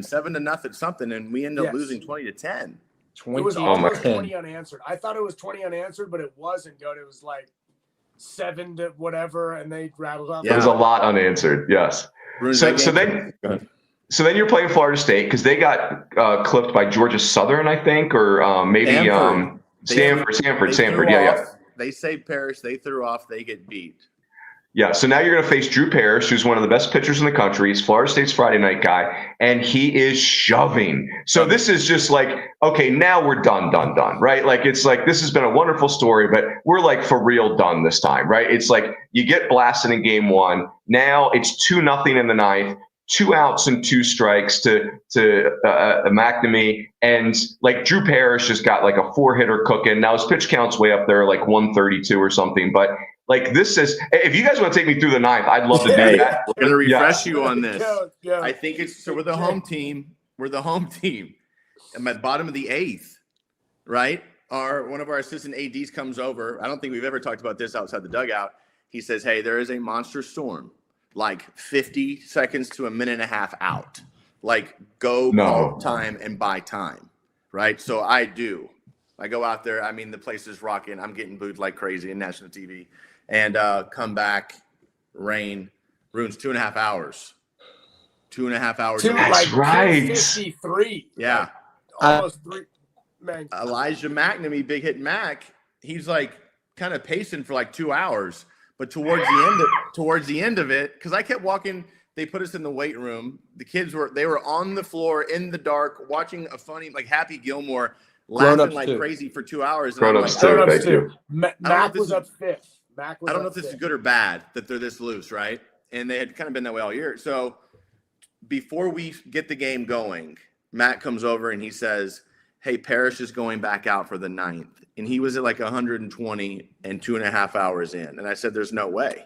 7-0 something, and we ended up losing 20 to 10. It was almost 20 unanswered. I thought it was 20 unanswered, but it wasn't good. It was like 7 to whatever, and they rattled off. There was a lot unanswered. Yes. So then you're playing Florida State because they got clipped by Georgia Southern, I think, or maybe Stanford. Yeah. They saved Parrish. They threw off. They get beat. Yeah. So now you're going to face Drew Parrish, who's one of the best pitchers in the country. He's Florida State's Friday night guy, and he is shoving. So this is just like, okay, now we're done, right? Like, it's like, this has been a wonderful story, but we're like for real done this time, right? It's like you get blasted in game 1. Now it's 2-0 in the 9th. 2 outs and 2 strikes to McNamee, and like Drew Parrish just got like a 4-hitter cooking. Now his pitch count's way up there, like 132 or something. But like, this is, if you guys want to take me through the 9th, I'd love to do that. We're gonna refresh you on this. I think we're the home team. We're the home team. And at the bottom of the 8th, right? One of our assistant ADs comes over. I don't think we've ever talked about this outside the dugout. He says, "Hey, there is a monster storm. Like 50 seconds to a minute and a half out. Like, call time and buy time." Right? So I go out there. I mean, the place is rocking. I'm getting booed like crazy in national TV. And come back, rain, ruins 2.5 hours. 2.5 hours. That's right. 53. Yeah. Almost 3. Man. Elijah McNamee, big hit Mac, he's like kind of pacing for like 2 hours. But towards the end of it, because I kept walking, they put us in the weight room. The kids were on the floor in the dark watching a funny, like Happy Gilmore, laughing like crazy for 2 hours. Grown-ups too. Thank you. Mac was up 5th. I don't know if this is good or bad that they're this loose, right? And they had kind of been that way all year. So before we get the game going, Matt comes over and he says, "Hey, Parrish is going back out for the 9th. And he was at like 120 and 2.5 hours in. And I said, "There's no way."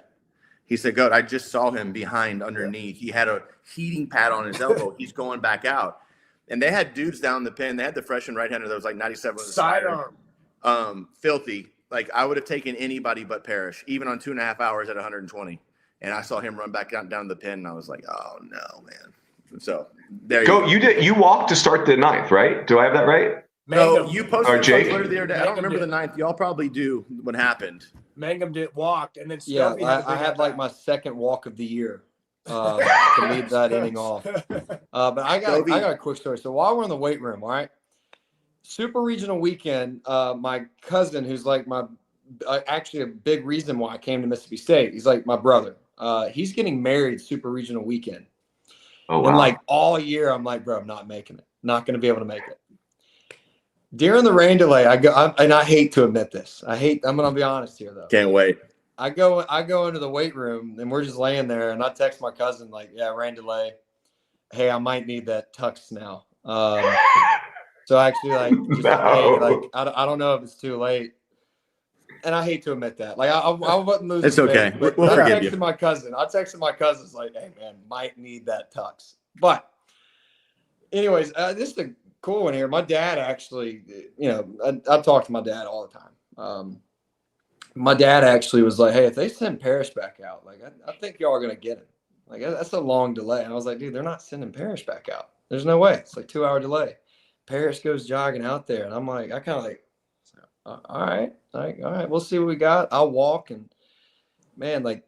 He said, "Goat, I just saw him behind underneath. He had a heating pad on his elbow. He's going back out." And they had dudes down the pen. They had the freshman right-hander that was like 97 with a sidearm. Filthy. Like, I would have taken anybody but Parrish, even on 2.5 hours at 120. And I saw him run back down the pen, and I was like, "Oh no, man." So there you go. You walked to start the 9th, right? Do I have that right? No, you posted on Jake? Twitter the other day. I don't remember the 9th. Y'all probably do what happened. Mangum did walk, and then I had like my second walk of the year to lead that inning off. But I got a quick story. So while we're in the weight room, all right, Super Regional weekend, my cousin, who's like my actually a big reason why I came to Mississippi State. He's like my brother. He's getting married Super Regional weekend. Oh, wow. And like all year, I'm like, bro, I'm not making it. Not going to be able to make it. During the rain delay, and I hate to admit this. I'm going to be honest here, though. Can't wait. I go into the weight room, and we're just laying there, and I text my cousin, like, yeah, rain delay. Hey, I might need that tux now. So actually, like, just, hey, like, I don't know if it's too late. And I hate to admit that. Like, I wasn't losing. It's okay. Faith, We'll forgive you. I texted my cousins, like, hey, man, might need that tux. But anyways, this is a cool one here. My dad actually, I talk to my dad all the time. My dad actually was like, hey, if they send Parrish back out, like, I think y'all are going to get him. Like, that's a long delay. And I was like, dude, they're not sending Parrish back out. There's no way. It's like 2-hour delay. Parrish goes jogging out there. And I'm like, I kind of like, all right, we'll see what we got. I'll walk. And man, like,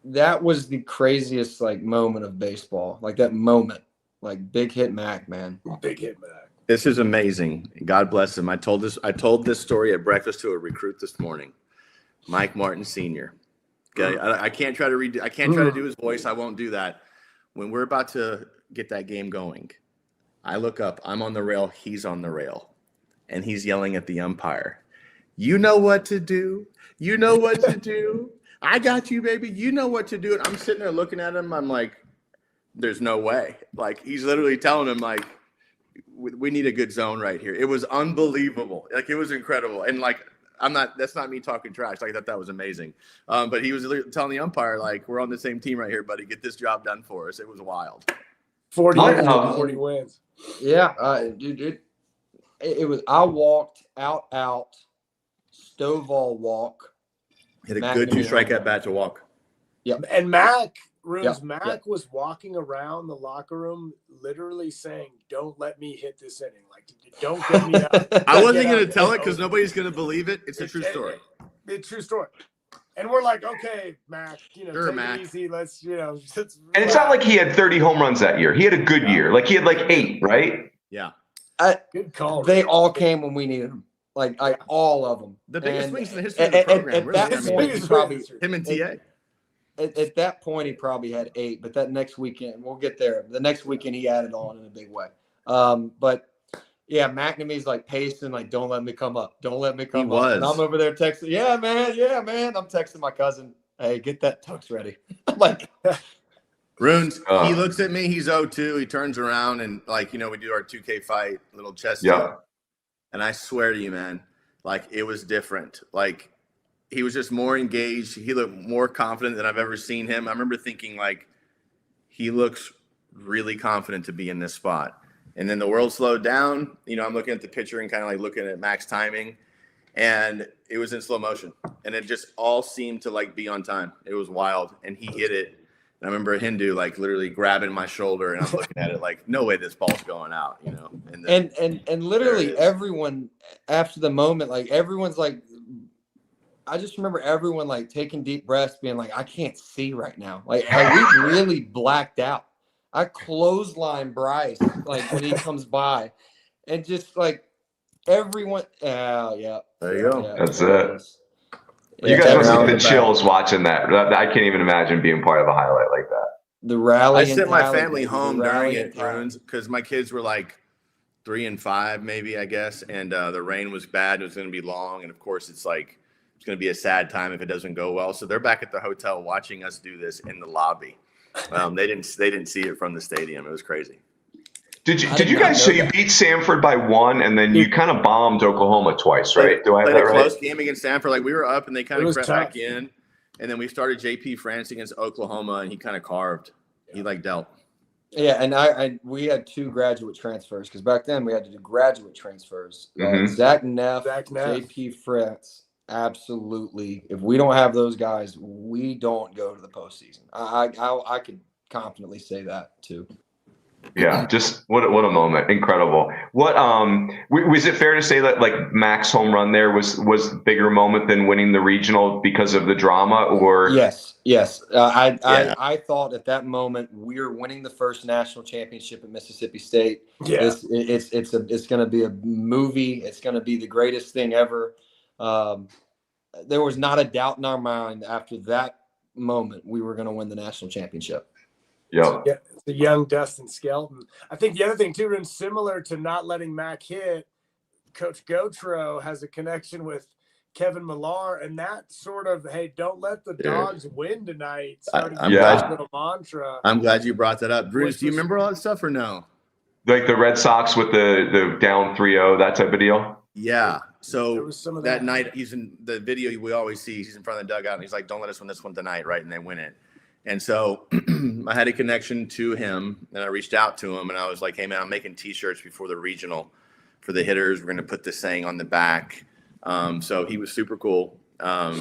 that was the craziest, like, moment of baseball. Like, that moment, like, big hit Mac, man. Big hit Mac. This is amazing. God bless him. I told this story at breakfast to a recruit this morning, Mike Martin Sr. Okay, I can't try to do his voice. I won't do that. When we're about to get that game going, I look up. I'm on the rail. He's on the rail, and he's yelling at the umpire. You know what to do. You know what to do. I got you, baby. You know what to do. And I'm sitting there looking at him. I'm like, there's no way. Like, he's literally telling him, like, we need a good zone right here. It was unbelievable. Like, it was incredible. And, like, that's not me talking trash. Like, I thought that was amazing. But he was telling the umpire, like, we're on the same team right here, buddy. Get this job done for us. It was wild. 40 wins. Yeah, dude, it was. I walked out, Stovall walk. Hit a good 2-strike at bat to walk. Yeah, and Mac was walking around the locker room, literally saying, "Don't let me hit this inning. Like, don't get me out." I wasn't going to tell it because nobody's going to believe it. It's a true story. It's a true story. And we're like, okay, Mac, take Mac. it easy. Let's, And it's not like he had 30 home runs that year. He had a good year. Like, he had like 8, right? Yeah. Good call. They all came when we needed them. Like all of them. The biggest swings in the history of the program. At that point, probably him and TA. At that point, he probably had 8. But that next weekend, we'll get there. The next weekend, he added on in a big way. But yeah, McNamee's like pacing, like, don't let me come up. Don't let me come up. And I'm over there texting, yeah, man. I'm texting my cousin, hey, get that tux ready. I'm like, Runes, he looks at me, he's 0-2. He turns around and, like, we do our 2K fight, little chest tap. And I swear to you, man, like, it was different. Like, he was just more engaged. He looked more confident than I've ever seen him. I remember thinking, like, he looks really confident to be in this spot. And then the world slowed down. I'm looking at the picture and kind of like looking at Mac's timing, and it was in slow motion. And it just all seemed to, like, be on time. It was wild. And he hit it. And I remember Hindu, like, literally grabbing my shoulder, and I'm looking at it like, no way this ball's going out, And then, and literally everyone after the moment, like, everyone's like, I just remember everyone, like, taking deep breaths, being like, I can't see right now. Like we really blacked out. I clothesline Bryce, like, when he comes by, and just, like, everyone. Yeah. There you go. Yeah, that's it. You guys must have the chills watching that. I can't even imagine being part of a highlight like that. The rally. I sent my family home during it, because my kids were like 3 and 5, maybe, I guess, and the rain was bad. It was going to be long, and of course, it's like it's going to be a sad time if it doesn't go well. So they're back at the hotel watching us do this in the lobby. They didn't see it from the stadium. It was crazy. Did you guys? So you beat Samford by 1, and then you kind of bombed Oklahoma twice, right? Do I have that right? Close game against Samford. Like, we were up, and they kind of crept back in, and then we started JP France against Oklahoma, and he kind of carved. He, like, dealt. Yeah, and we had 2 graduate transfers, because back then we had to do graduate transfers. Zach Neff, JP France. Absolutely. If we don't have those guys, we don't go to the postseason. I could confidently say that too. Yeah, just what a moment. Incredible. What was it fair to say that, like, Mac's home run there was a bigger moment than winning the regional because of the drama? Or yes. I thought at that moment we were winning the first national championship at Mississippi State. Yeah. It's going to be a movie. It's going to be the greatest thing ever. there was not a doubt in our mind after that moment we were going to win the national championship. Yeah. The young Dustin Skelton. I think the other thing too, and similar to not letting Mac hit, Coach Gautreau has a connection with Kevin Millar, and that sort of, hey, don't let the dogs win tonight. Mantra. I'm glad you brought that up. Bruce, do you remember all that stuff or no? Like the Red Sox with the down 3-0, that type of deal? Yeah. So that night, he's in the video we always see. He's in front of the dugout, and he's like, don't let us win this one tonight, right? And they win it. And so I had a connection to him, and I reached out to him, and I was like, hey, man, I'm making T-shirts before the regional for the hitters. We're going to put this saying on the back. So he was super cool.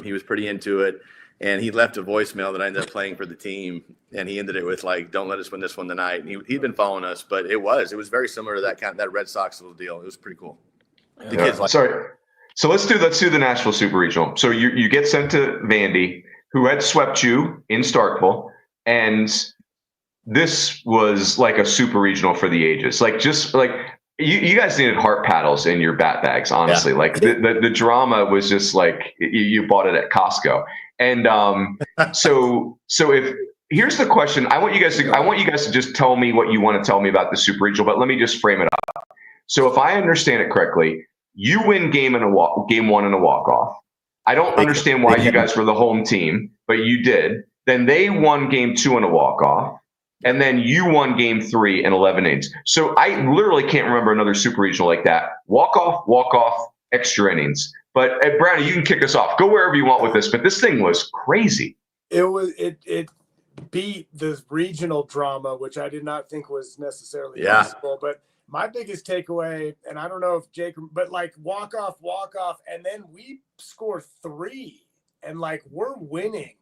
He was pretty into it. And he left a voicemail that I ended up playing for the team. And he ended it with like, don't let us win this one tonight. And he'd been following us, but it was very similar to that Red Sox little deal. It was pretty cool. The kids Sorry. So let's do the Nashville Super Regional. So you get sent to Vandy, who had swept you in Starkville. And this was like a super regional for the ages. Like just like you guys needed heart paddles in your bat bags, honestly. Yeah. Like the drama was just like you bought it at Costco. And so if here's the question, I want you guys to just tell me what you want to tell me about the Super Regional, but let me just frame it up. So if I understand it correctly, you win game one in a walk-off. I don't understand why you guys were the home team, but you did. Then they won game 2 in a walk-off. And then you won game 3 in 11 innings. So I literally can't remember another Super Regional like that. Walk-off, extra innings. But Brownie, you can kick us off. Go wherever you want with this, but this thing was crazy. It beat the regional drama, which I did not think was necessarily possible. But my biggest takeaway, and I don't know if Jake, but like walk off, and then we score 3, and like we're winning.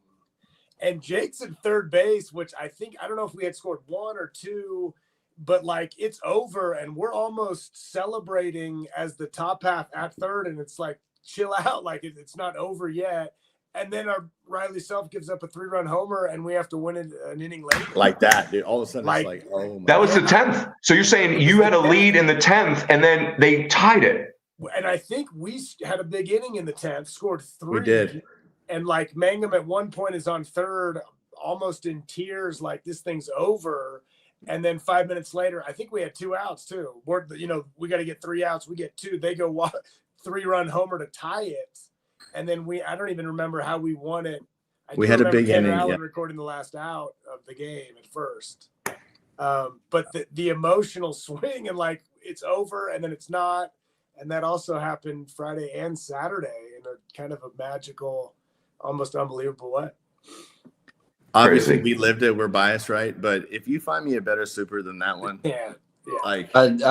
And Jake's at third base, which I don't know if we had scored 1 or 2, but like it's over and we're almost celebrating as the top half at third. And it's like, chill out. Like it's not over yet. And then our Riley Self gives up a 3-run homer and we have to win it an inning later. Like that, dude. All of a sudden it's like, oh my. That was the 10th. So you're saying you had a lead in the 10th and then they tied it. And I think we had a big inning in the 10th, scored 3. We did. And like Mangum at one point is on third, almost in tears, like this thing's over. And then 5 minutes later, I think we had 2 outs too. We got to get 3 outs. We get 2. They go 3-run homer to tie it. And then I don't even remember how we won it. We had a big inning. Allen recording the last out of the game at first. But the emotional swing and like it's over and then it's not. And that also happened Friday and Saturday in a kind of a magical, almost unbelievable way. Obviously, we lived it. We're biased, right? But if you find me a better super than that one, like maybe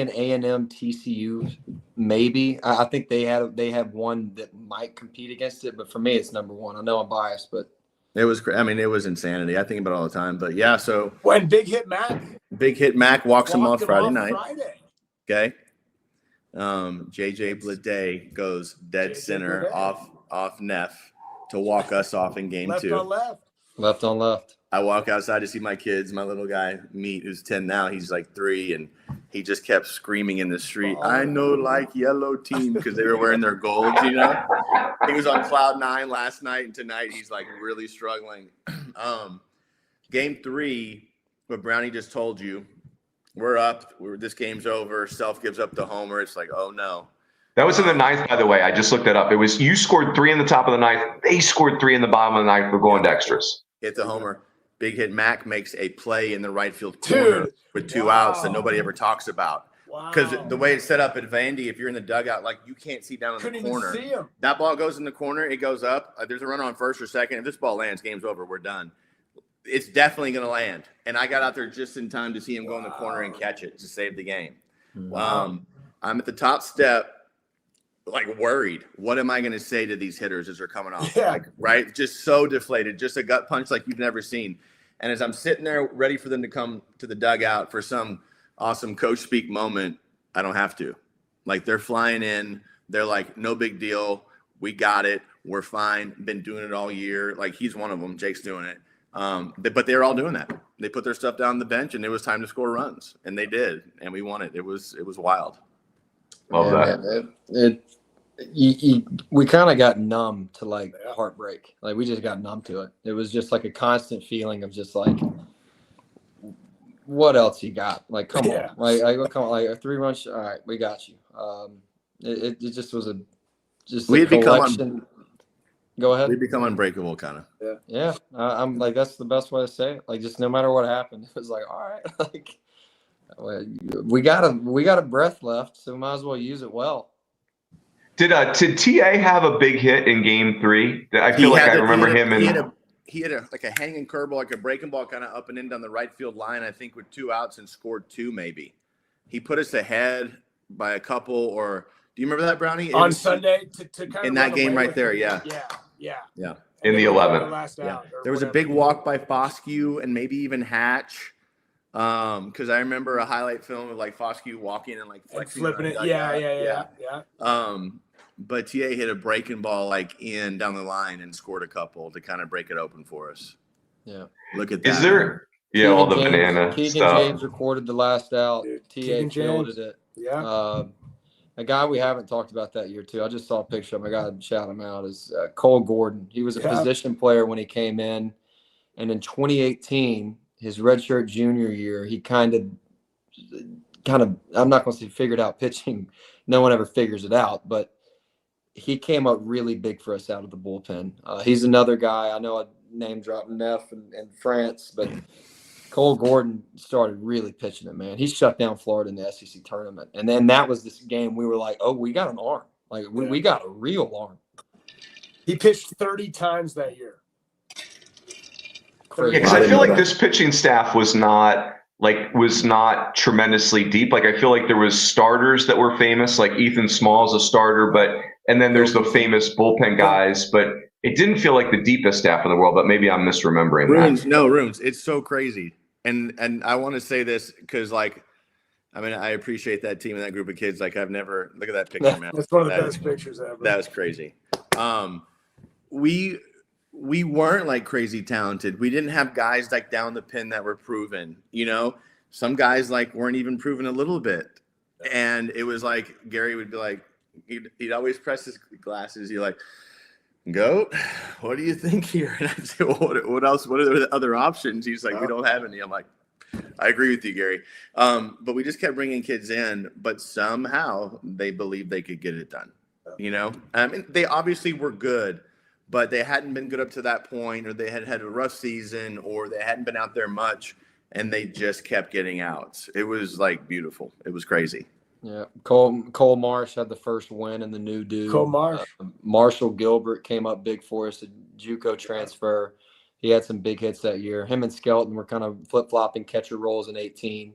an A&M TCU, maybe. I think they have one that might compete against it, but for me, it's number 1. I know I'm biased, but it was. I mean, it was insanity. I think about it all the time. But yeah, so when Big Hit Mac walks him off Friday night. Okay. JJ Blade goes dead center off Neff to walk us off in game 2. Left on left. I walk outside to see my kids, my little guy, Meat, who's 10 now. He's like 3, and he just kept screaming in the street, I know like yellow team, because they were wearing their golds, He was on cloud 9 last night, and tonight he's like really struggling. Game 3, what Brownie just told you, we're up. This game's over. Self gives up the homer. It's like, oh, no. That was in the 9th, by the way. I just looked that up. It was you scored 3 in the top of the 9th. They scored 3 in the bottom of the 9th. We're going to extras. Hit the homer. Big Hit Mac makes a play in the right field corner with 2 outs that nobody ever talks about. Because the way it's set up at Vandy, if you're in the dugout, like you can't see down in the corner. Even see him. That ball goes in the corner. It goes up. There's a runner on first or second. If this ball lands, game's over. We're done. It's definitely going to land. And I got out there just in time to see him go in the corner and catch it to save the game. I'm at the top step, like worried. What am I going to say to these hitters as they're coming off? Like, right? Just so deflated, just a gut punch like you've never seen. And as I'm sitting there ready for them to come to the dugout for some awesome coach speak moment, I don't have to. Like they're flying in. They're like, no big deal. We got it. We're fine. Been doing it all year. Like he's one of them. Jake's doing it. But they're all doing that. They put their stuff down on the bench, and it was time to score runs, and they did, and we won it. It was wild. Love that. we kind of got numb to like heartbreak. Like we just got numb to it. It was just like a constant feeling of just like, what else you got? Like, come on, come on, like a 3-run. All right, we got you. It just was we had collection. Go ahead. We become unbreakable, kind of. Yeah. I'm like, that's the best way to say it. Like, just no matter what happened, it was like, all right, like we got a breath left, so we might as well use it well. Did TA have a big hit in Game 3? I feel like I remember him in. He had a hanging curveball, like a breaking ball, kind of up and in down the right field line. I think with 2 outs and scored 2, maybe. He put us ahead by a couple. Or do you remember that, Brownie? On Sunday to kind of in that game right there, yeah. In the 11th. Last out there was a big walk by Foscue and maybe even Hatch. Because I remember a highlight film of like Foscue walking and like flexing, flipping it. Yeah. But TA hit a breaking ball like in down the line and scored a couple to kind of break it open for us. Yeah. Look at that. Is there all the banana Keegan stuff. James recorded the last out. TA fielded it. Yeah. A guy we haven't talked about that year too. I just saw a picture of him. I got to shout him out. Is Cole Gordon. He was a position player when he came in, and in 2018, his redshirt junior year, he kind of. I'm not going to say figured out pitching. No one ever figures it out, but he came up really big for us out of the bullpen. He's another guy. I know I name dropped Neff and France, but Cole Gordon started really pitching it, man. He shut down Florida in the SEC tournament. And then that was this game we were like, oh, we got an arm. Like, we got a real arm. He pitched 30 times that year. Because I feel like this pitching staff was not tremendously deep. Like, I feel like there was starters that were famous, like Ethan Small's a starter, and then there's the famous bullpen guys, but it didn't feel like the deepest staff in the world, but maybe I'm misremembering that. Runes. It's so crazy. And I want to say this because, like, I mean, I appreciate that team and that group of kids. Like, I've never – look at that picture, man. That's one of the best pictures ever. That was crazy. We weren't, like, crazy talented. We didn't have guys, like, down the pin that were proven, you know? Some guys, like, weren't even proven a little bit. And it was like Gary would be like, he'd always press his glasses. He'd like, Goat, what do you think here? And I'd say, well, what else? What are the other options? He's like, we don't have any. I'm like, I agree with you, Gary. But we just kept bringing kids in, but somehow they believed they could get it done. You know, I mean, they obviously were good, but they hadn't been good up to that point, or they had had a rough season, or they hadn't been out there much, and they just kept getting outs. It was like beautiful. It was crazy. Yeah, Cole Marsh had the first win in the new dude. Cole Marsh. Marshall Gilbert came up big for us, a JUCO transfer. He had some big hits that year. Him and Skelton were kind of flip-flopping catcher roles in 18.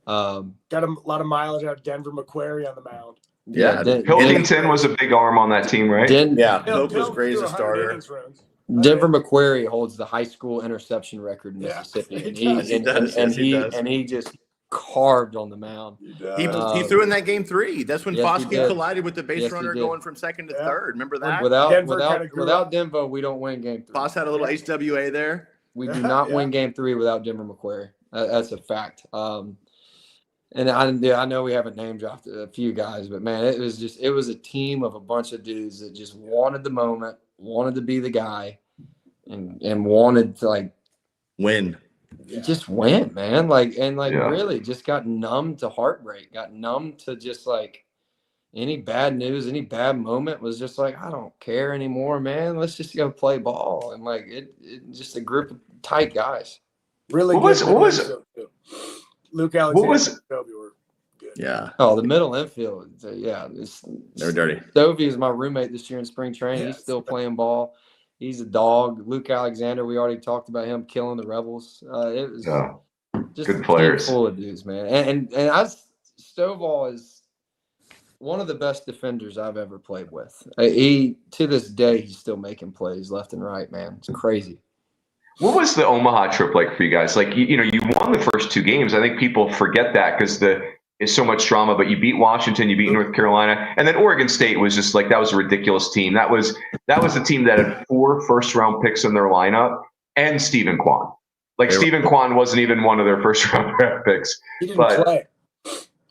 Got a lot of mileage out of Denver McQuarrie on the mound. Yeah, Pilkington was a big arm on that team, right? Pilk was great as a starter. Denver McQuarrie holds the high school interception record in Mississippi, and he just carved on the mound. He threw in that game 3. That's when Foscue collided with the base runner going from second to third. Remember that? Without Denver, we don't win game 3. Foss had a little HWA there. We do not win game 3 without Denver McQuarrie. That's a fact. And I know we haven't name dropped a few guys, but man, it was a team of a bunch of dudes that just wanted the moment, wanted to be the guy, and wanted to like win. Just win, man. Really just got numb to heartbreak, got numb to just like any bad news, any bad moment was just like, I don't care anymore, man. Let's just go play ball. And like it just a group of tight guys. Really what was Luke Alexander and Toby were good. Yeah. Oh, the middle infield. Yeah. They were dirty. Stovey is my roommate this year in spring training. He's still playing ball. He's a dog. Luke Alexander, we already talked about him killing the Rebels. It was just good players, full of dudes, man. And Stovall is one of the best defenders I've ever played with. He to this day he's still making plays left and right, man. It's crazy. What was the Omaha trip like for you guys? Like you won the first 2 games. I think people forget that because it's so much drama, but you beat Washington, you beat North Carolina, and then Oregon State was just like, that was a ridiculous team. That was the team that had 4 first-round picks in their lineup and Stephen Kwan. Stephen Kwan wasn't even one of their first-round draft picks. He didn't play.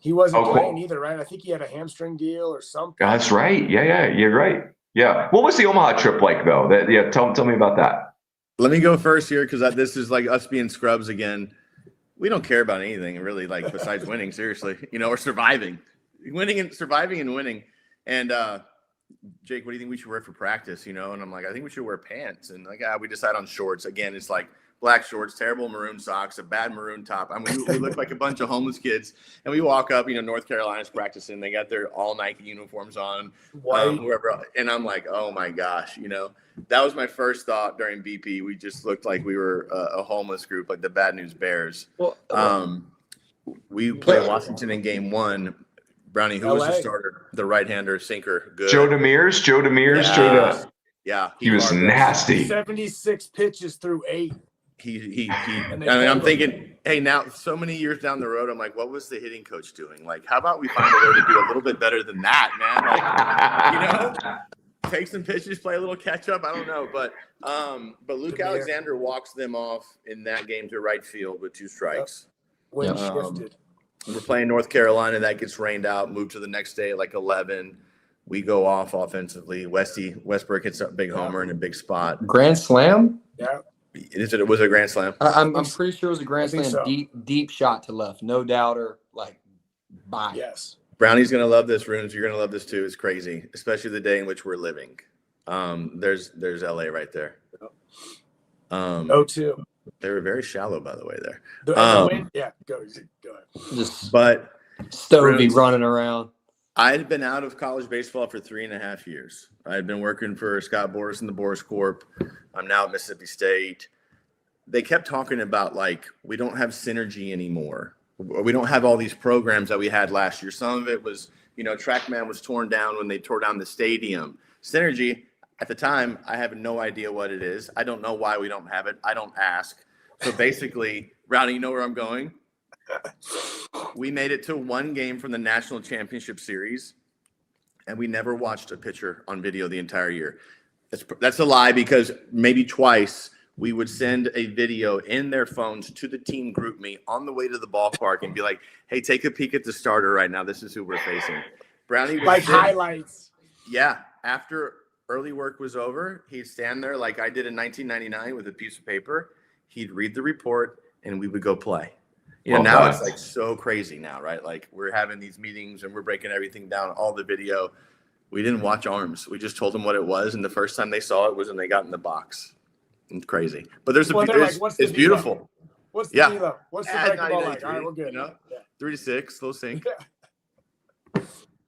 He wasn't playing either, right? I think he had a hamstring deal or something. That's right. Yeah, you're right. Yeah. What was the Omaha trip like, though? Tell me about that. Let me go first here because this is like us being scrubs again. We don't care about anything really, like besides winning. Seriously, or surviving, surviving and winning. And Jake, what do you think we should wear for practice? And I'm like, I think we should wear pants. And like, we decide on shorts. Again, it's like black shorts, terrible maroon socks, a bad maroon top. I mean, we look like a bunch of homeless kids. And we walk up, North Carolina's practicing. They got their all Nike uniforms on, whoever. And I'm like, oh my gosh, that was my first thought during BP. We just looked like we were a homeless group, like the Bad News Bears. We played Washington in game 1. Brownie, who was the starter? The right-hander, sinker. Good. Joe Demers. Yeah. He was nasty. 76 pitches through 8. I'm thinking, hey, now so many years down the road, I'm like, what was the hitting coach doing? Like, how about we find a way to do a little bit better than that, man? Like, take some pitches, play a little catch up. I don't know, but Luke Alexander walks them off in that game to right field with 2 strikes. Wind shifted. We're playing North Carolina. That gets rained out. Moved to the next day at like 11. We go off offensively. Westbrook hits a big homer in a big spot. Grand slam? Yeah. Was it a grand slam? I'm pretty sure it was a grand slam. So. Deep shot to left. No doubter. Like, bye. Yes. Brownie's going to love this, Runes. You're going to love this too. It's crazy, especially the day in which we're living. There's LA right there. 0-2. They were very shallow, by the way, there. Go ahead. But Stovey running around. I had been out of college baseball for 3.5 years. I had been working for Scott Boras and the Boras Corp. I'm now at Mississippi State. They kept talking about, like, we don't have synergy anymore. We don't have all these programs that we had last year. Some of it was, TrackMan was torn down when they tore down the stadium. Synergy, at the time, I have no idea what it is. I don't know why we don't have it. I don't ask. So basically, Rowdy, you know where I'm going? We made it to 1 game from the National Championship Series, and we never watched a pitcher on video the entire year. That's a lie, because maybe twice we would send a video in their phones to the team group me on the way to the ballpark and be like, hey, take a peek at the starter right now. This is who we're facing. Brownie would highlights. Yeah. After early work was over, he'd stand there like I did in 1999 with a piece of paper. He'd read the report, and we would go play. Now it's like so crazy now, right? Like, we're having these meetings and we're breaking everything down, all the video. We didn't watch arms. We just told them what it was, and the first time they saw it was when they got in the box. It's crazy. But it's beautiful. What's the deal? What's the breakable like? All right, we're good. 3 to 6, low sync.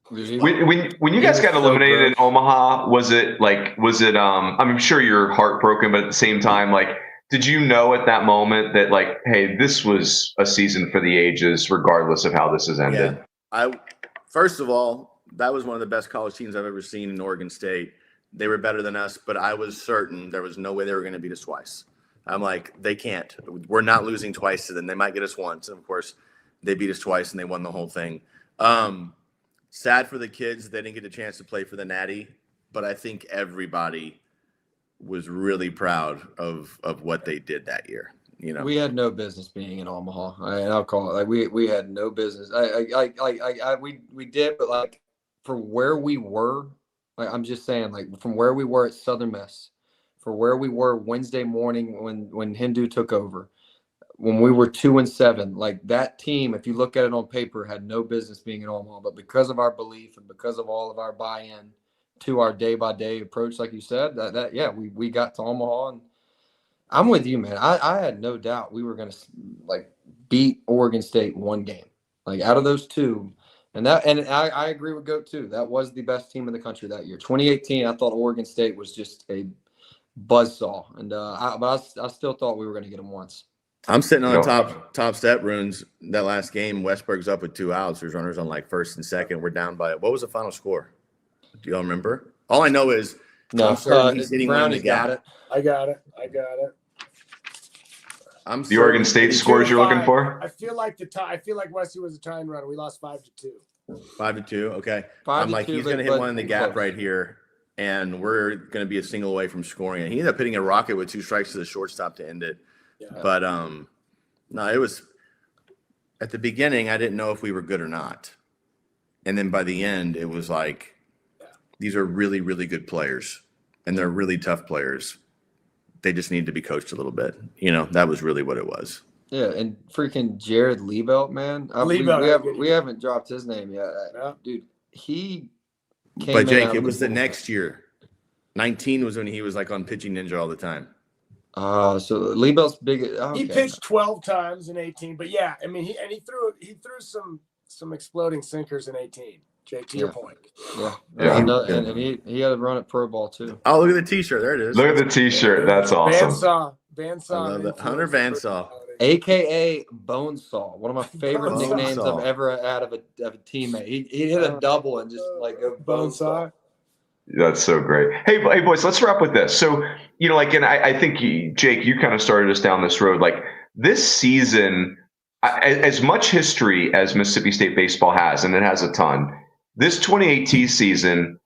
When you guys got eliminated in Omaha, was it I'm sure you're heartbroken, but at the same time, like, did you know at that moment that, like, hey, this was a season for the ages, regardless of how this has ended? Yeah. First of all, that was one of the best college teams I've ever seen in Oregon State. They were better than us, but I was certain there was no way they were going to beat us twice. I'm like, they can't. We're not losing twice to them. They might get us once. And of course, they beat us twice and they won the whole thing. Sad for the kids. They didn't get a chance to play for the Natty, but I think everybody was really proud of what they did that year. We had no business being in Omaha. I'll call it, like, we had no business. We did, but like, for where we were, like, I'm just saying, like, from where we were at Southern Miss, for where we were Wednesday morning when Hindu took over, when we were 2-7, like, that team, if you look at it on paper, had no business being in Omaha. But because of our belief and because of all of our buy-in to our day-by-day approach, like you said, we got to Omaha. And I'm with you, man. I had no doubt we were going to, like, beat Oregon State 1 game, like, out of those 2. And I agree with Goat too. That was the best team in the country that year. 2018, I thought Oregon State was just a buzzsaw, and I still thought we were going to get them once. I'm sitting on the top step, Runes. That last game, Westberg's up with 2 outs. There's runners on, like, first and second. We're down by, what was the final score? Do y'all remember? All I know is he's hitting one in the gap. I got it. The Oregon State scores you're looking for? I feel like Wesley was a tying runner. We lost 5-2. 5-2. Okay. I'm like, he's going to hit one in the gap right here, and we're going to be a single away from scoring. And he ended up hitting a rocket with 2 strikes to the shortstop to end it. Yeah. But no, it was. At the beginning, I didn't know if we were good or not. And then by the end, it was like, these are really, really good players. And they're really tough players. They just need to be coached a little bit. That was really what it was. Yeah, and freaking Jared Liebelt, man. We haven't dropped his name yet. Dude, he came But Jake, in it was the next year. 19 was when he was like on Pitching Ninja all the time. So Liebelt's big. Okay. He pitched 12 times in 18, but yeah, I mean, he threw some exploding sinkers in 18. Jake, to your point. Yeah. And he had a run at pro ball too. Oh, look at the T-shirt. There it is. Look at the T-shirt. That's awesome. Bandsaw. Hunter Bandsaw. AKA Bonesaw. One of my favorite nicknames I've ever had of a teammate. He hit a double and just like go Bonesaw. That's so great. Hey, boys, let's wrap with this. So, and I think, Jake, you kind of started us down this road. Like this season, as much history as Mississippi State baseball has, and it has a ton, this 2018 season,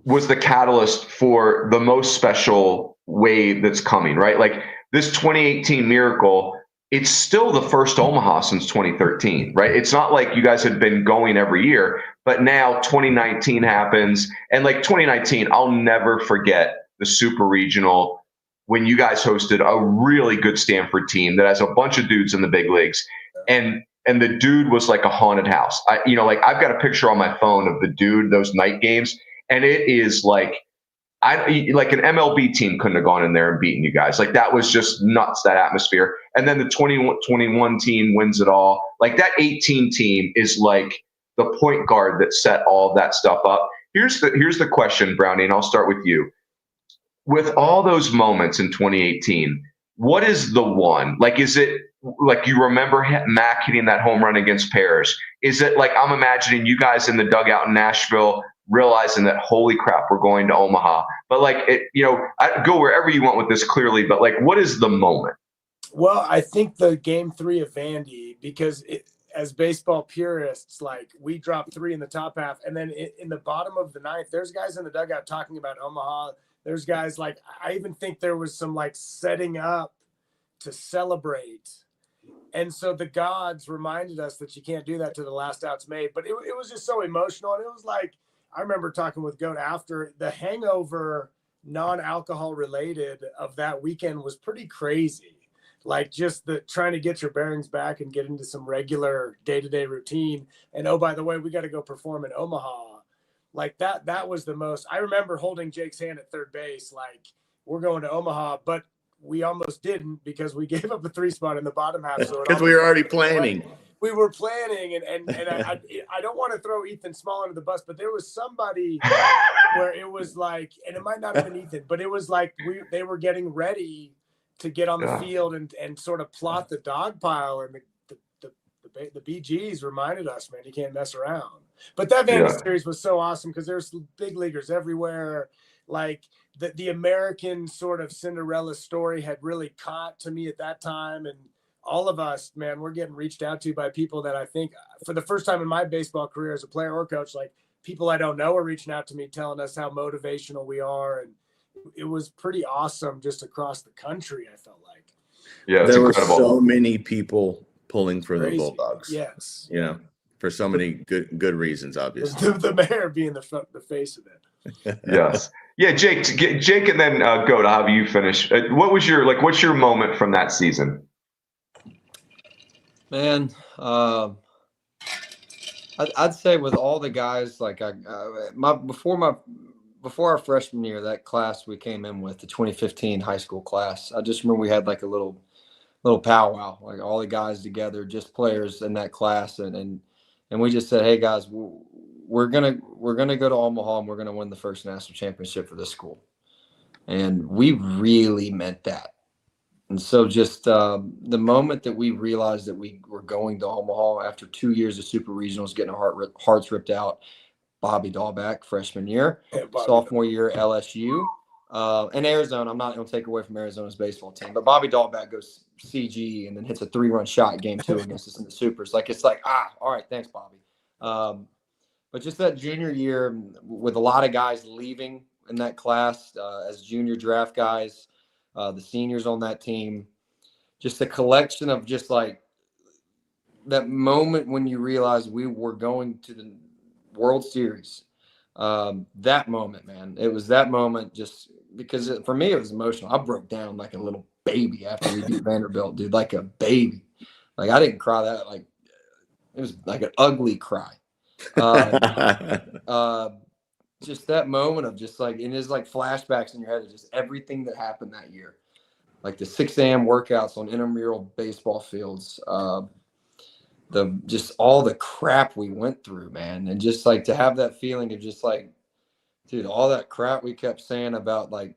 was the catalyst for the most special wave that's coming, right? Like this 2018 miracle, it's still the first Omaha since 2013, right? It's not like you guys had been going every year, but now 2019 happens. And 2019, I'll never forget the Super Regional when you guys hosted a really good Stanford team that has a bunch of dudes in the big leagues. And the dude was like a haunted house. I've got a picture on my phone of the dude, those night games. And it is like an MLB team couldn't have gone in there and beaten you guys. Like that was just nuts, that atmosphere. And then the 2021 team wins it all. Like that 18 team is like the point guard that set all of that stuff up. Here's the question, Brownie, and I'll start with you. With all those moments in 2018, what is the one? Like, is it like you remember Mac hitting that home run against Paris? Is it like I'm imagining you guys in the dugout in Nashville realizing that, holy crap, we're going to Omaha? But I go wherever you want with this clearly, but what is the moment? Well, I think the game 3 of Vandy, because as baseball purists, we dropped 3 in the top half. And then in the bottom of the 9th, there's guys in the dugout talking about Omaha. There's guys I even think there was some setting up to celebrate. And so the gods reminded us that you can't do that to the last outs made. But it was just so emotional. And it was I remember talking with Goat after the hangover, non-alcohol related of that weekend was pretty crazy. Just the trying to get your bearings back and get into some regular day-to-day routine. And oh, by the way, we got to go perform in Omaha. That was the most. I remember holding Jake's hand at third base, we're going to Omaha, but we almost didn't because we gave up a 3 spot in the bottom half. Because we were already planning. We were planning, and I don't want to throw Ethan Small under the bus, but there was somebody where it was and it might not have been Ethan, but it was they were getting ready to get on the field and sort of plot the dog pile, and the BGs reminded us, man, you can't mess around. But that Vandy series was so awesome because there's big leaguers everywhere. The American sort of Cinderella story had really caught to me at that time, and all of us, man, we're getting reached out to by people that I think for the first time in my baseball career as a player or coach, people I don't know are reaching out to me, telling us how motivational we are. And it was pretty awesome just across the country, I felt like. Yeah, there incredible. Were so many people pulling for Crazy. The Bulldogs. Yes. For so many good reasons, obviously. The mayor being the face of it. Yes. Yeah, Jake, and then Goat, I'll have you finish. What's your moment from that season? Man, I'd say with all the guys, before our freshman year, that class we came in with, the 2015 high school class, I just remember we had a little powwow, all the guys together, just players in that class, and we just said, hey guys, we're gonna go to Omaha and we're gonna win the first national championship for this school, and we really meant that. And so just the moment that we realized that we were going to Omaha after 2 years of super regionals, getting our hearts ripped out, Bobby Dahlback, freshman year, sophomore year, LSU, and Arizona. I'm not going to take away from Arizona's baseball team, but Bobby Dahlback goes CG and then hits a 3-run shot game 2 against us in the supers. All right, thanks, Bobby. But just that junior year with a lot of guys leaving in that class as junior draft guys, the seniors on that team, just a collection of just that moment when you realize we were going to the World Series, that moment, man, it was that moment just because for me, it was emotional. I broke down like a little baby after we beat Vanderbilt, dude, like a baby. Like I didn't cry that, like it was like an ugly cry. Just that moment of just like, and it's like flashbacks in your head of just everything that happened that year. Like the 6 a.m. workouts on intramural baseball fields, just all the crap we went through, man. And just like to have that feeling of just like, dude, all that crap we kept saying about like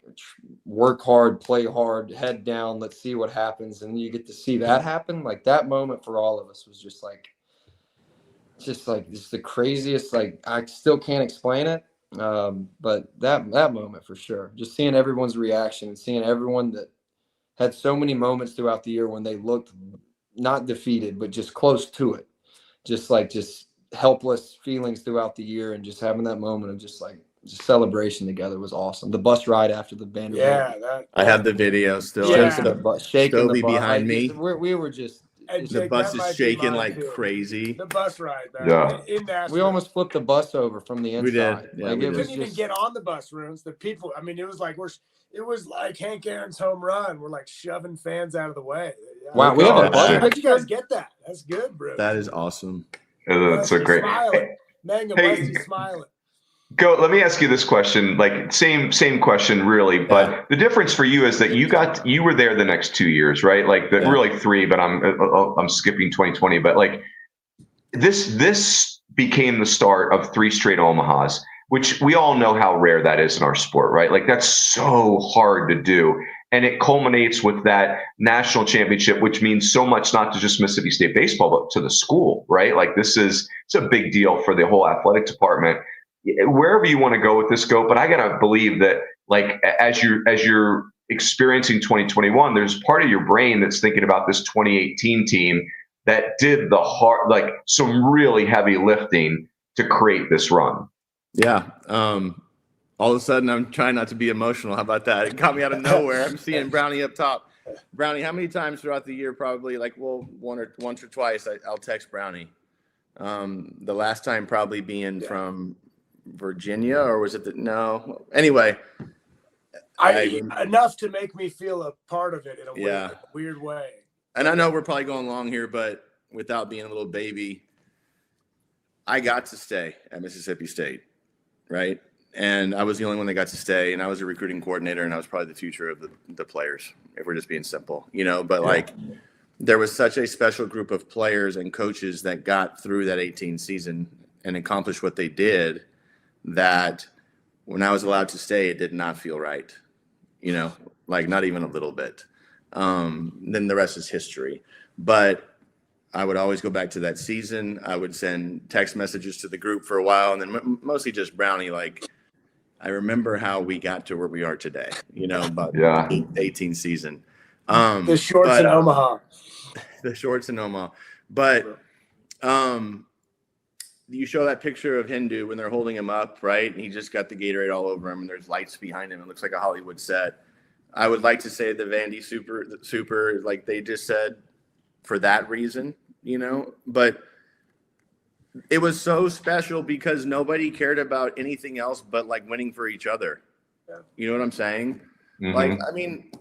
work hard, play hard, head down, let's see what happens. And you get to see that happen. Like that moment for all of us was just the craziest. Like I still can't explain it. But that moment for sure, just seeing everyone's reaction and seeing everyone that had so many moments throughout the year when they looked not defeated, but just close to it. Just helpless feelings throughout the year, and just having that moment of just celebration together was awesome. The bus ride after the Vanderbilt. Yeah, I have the video still. Shaking the bus, Stovey behind me. We were just. The bus is shaking like crazy. The bus ride, man. Yeah. In Nashville. We almost flipped the bus over from the inside. We did. Yeah, we couldn't even get on the bus, Runes. The people, I mean, it was like Hank Aaron's home run. We're like shoving fans out of the way. Wow, we have a bus. How'd you guys get that? That's good, bro. That is awesome. That's a great. Mangum, Hey, smiling. Go. Let me ask you this question. Like same question, really. But the difference for you is that you were there the next 2 years, right? Like really 3. But I'm skipping 2020. But like this became the start of 3 straight Omahas, which we all know how rare that is in our sport, right? Like that's so hard to do. And it culminates with that national championship, which means so much, not to just Mississippi State baseball, but to the school, right? Like it's a big deal for the whole athletic department. Wherever you want to go with this scope, but I gotta believe that, like, as you're experiencing 2021, there's part of your brain that's thinking about this 2018 team that did the hard, like some really heavy lifting to create this run. Yeah. All of a sudden, I'm trying not to be emotional. How about that? It caught me out of nowhere. I'm seeing Brownie up top. Brownie, how many times throughout the year? Probably once or twice. I'll text Brownie. The last time probably being from Virginia, or was it no? Anyway, enough to make me feel a part of it in a weird way. And I know we're probably going long here, but without being a little baby, I got to stay at Mississippi State, right? And I was the only one that got to stay, and I was a recruiting coordinator, and I was probably the future of the players, if we're just being simple, But like, there was such a special group of players and coaches that got through that 18 season and accomplished what they did, that when I was allowed to stay, it did not feel right, like not even a little bit. Then the rest is history. But I would always go back to that season. I would send text messages to the group for a while, and then mostly just Brownie, like, I remember how we got to where we are today, about 18 season. The shorts in Omaha. The shorts in Omaha. But you show that picture of Hindu when they're holding him up, right? And he just got the Gatorade all over him, and there's lights behind him. It looks like a Hollywood set. I would like to say the Vandy super, like they just said, for that reason, But it was so special because nobody cared about anything else but like winning for each other. Yeah. You know what I'm saying? Mm-hmm. Like, I mean,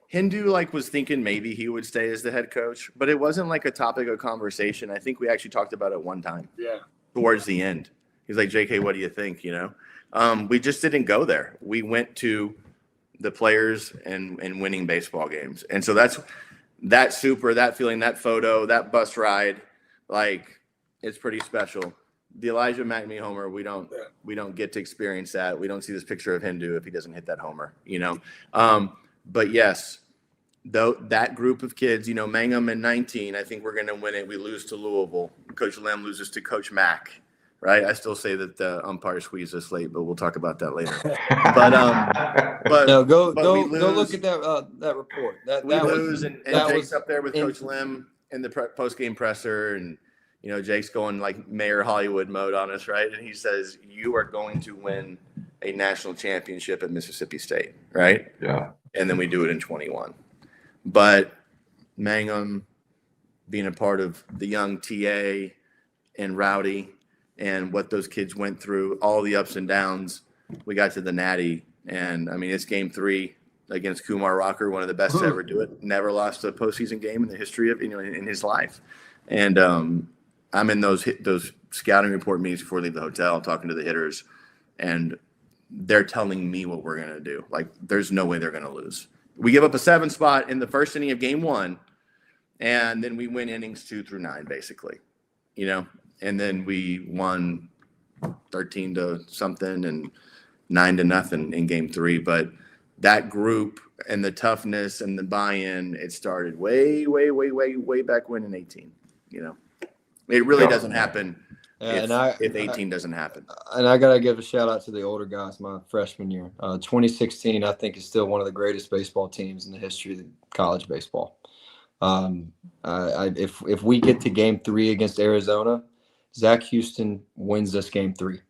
Hindu was thinking maybe he would stay as the head coach, but it wasn't like a topic of conversation. I think we actually talked about it one time. Yeah. Towards the end, he's like, "JK, what do you think?" We just didn't go there. We went to the players and winning baseball games, and so that feeling, that photo, that bus ride, like, it's pretty special. The Elijah McNamee homer, we don't get to experience that. We don't see this picture of Hindu if he doesn't hit that homer, But yes, though that group of kids, Mangum in 19, I think we're going to win it. We lose to Louisville. Coach Lem loses to Coach Mack, right? I still say that the umpire squeezed us late, but we'll talk about that later. But no, go look at that report. We lose, and Jake's up there with Coach Lem in the post-game presser, and Jake's going like Mayor Hollywood mode on us, right? And he says, "You are going to win a national championship at Mississippi State," right? Yeah. And then we do it in 21. But Mangum, being a part of the young TA and Rowdy and what those kids went through, all the ups and downs. We got to the Natty, and I mean, it's game 3 against Kumar Rocker, one of the best to ever do it. Never lost a postseason game in the history of, in his life. And I'm in those scouting report meetings before I leave the hotel, talking to the hitters, and they're telling me what we're going to do. Like, there's no way they're going to lose. We give up a 7 spot in the first inning of game 1, and then we win innings 2 through 9, basically, and then we won 13 to something and 9-0 in game 3. But that group and the toughness and the buy-in, it started way, way, way, way, way back when in 18. It really doesn't happen if 18 doesn't happen. And I got to give a shout out to the older guys, my freshman year. 2016, I think, is still one of the greatest baseball teams in the history of college baseball. If we get to game 3 against Arizona, Zach Houston wins this game 3.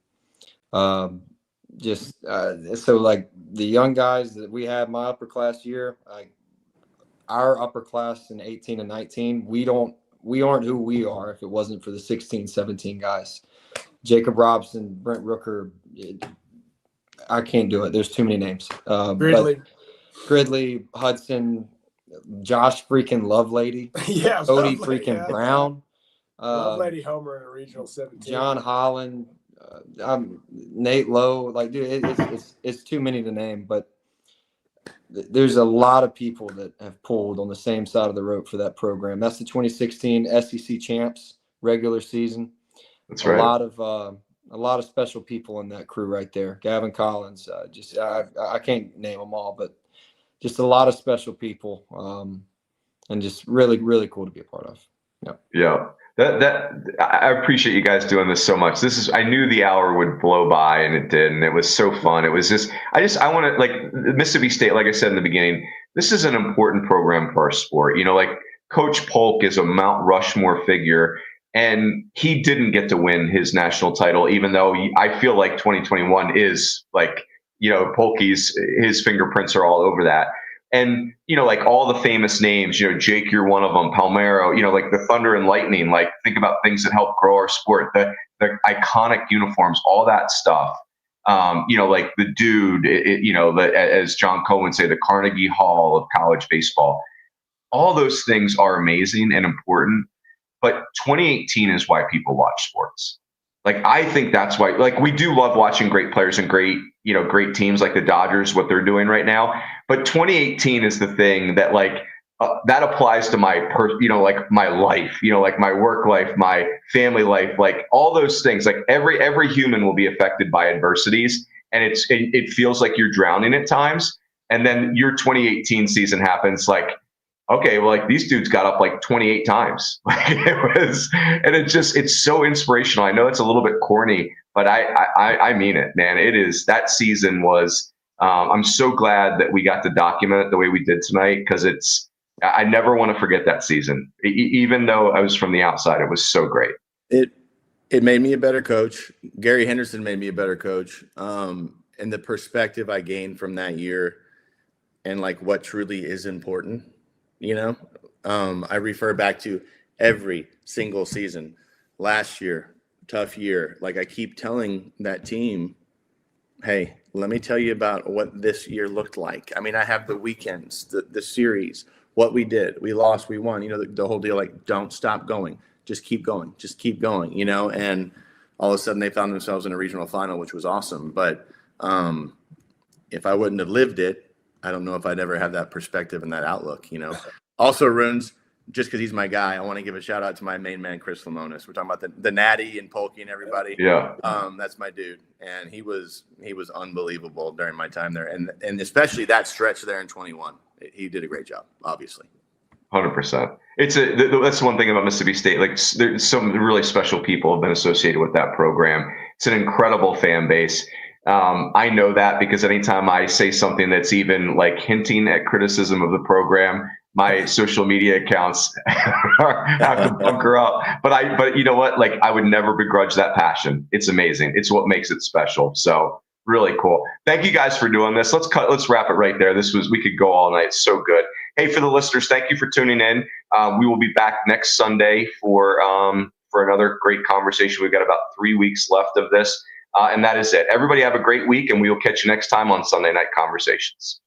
So like the young guys that we had my upper class year, our upper class in 18 and 19, we aren't who we are if it wasn't for the 16, 17 guys. Jacob Robson, Brent Rooker, I can't do it. There's too many names. Gridley, Hudson, Josh freaking Lovelady, Cody freaking Brown, Lovelady Homer in a regional 17, John Holland, Nate Lowe. Like, dude, it's too many to name, but there's a lot of people that have pulled on the same side of the rope for that program. That's the 2016 SEC champs regular season. That's right. A lot of special people in that crew right there. Gavin Collins, I can't name them all, but just a lot of special people, and just really, really cool to be a part of. Yeah. I appreciate you guys doing this so much. I knew the hour would blow by, and it did, and it was so fun. It was just, I want to, like, Mississippi State, like I said in the beginning, this is an important program for our sport. Like Coach Polk is a Mount Rushmore figure, and he didn't get to win his national title, even though I feel like 2021 is like, Polky's, his fingerprints are all over that. And, like all the famous names, Jake, you're one of them, Palmero, like the Thunder and Lightning, like think about things that help grow our sport, the iconic uniforms, all that stuff. Like the dude, as John Cohen would say, the Carnegie Hall of college baseball. All those things are amazing and important, but 2018 is why people watch sports. Like, I think that's why, like, we do love watching great players and great teams like the Dodgers, what they're doing right now. But 2018 is the thing that, like, that applies to my my life, like my work life, my family life, like all those things. Like every human will be affected by adversities, and it feels like you're drowning at times. And then your 2018 season happens, like, okay, well, like these dudes got up like 28 times. Like it's so inspirational. I know it's a little bit corny, but I mean it, man. It is. That season was, I'm so glad that we got to document it the way we did tonight, because I never want to forget that season. Even though I was from the outside, it was so great. It made me a better coach. Gary Henderson made me a better coach. And the perspective I gained from that year, and like what truly is important. I refer back to every single season. Last year, tough year. Like, I keep telling that team, hey, let me tell you about what this year looked like. I mean, I have the weekends, the series, what we did. We lost, we won. The whole deal, like, don't stop going. Just keep going. Just keep going, And all of a sudden they found themselves in a regional final, which was awesome. But if I wouldn't have lived it, I don't know if I'd ever have that perspective and that outlook, Also, Runes, just because he's my guy, I want to give a shout out to my main man, Chris Lamonis. We're talking about the Natty and Polky and everybody. Yeah. That's my dude. And he was unbelievable during my time there. And especially that stretch there in 21. He did a great job, obviously. 100%. That's one thing about Mississippi State. Like, there's some really special people have been associated with that program. It's an incredible fan base. I know that because anytime I say something that's even like hinting at criticism of the program, my social media accounts have to bunker up. But you know what? Like, I would never begrudge that passion. It's amazing. It's what makes it special. So really cool. Thank you guys for doing this. Let's wrap it right there. We could go all night. It's so good. Hey, for the listeners, thank you for tuning in. We will be back next Sunday for another great conversation. We've got about 3 weeks left of this, and that is it. Everybody have a great week, and we will catch you next time on Sunday Night Conversations.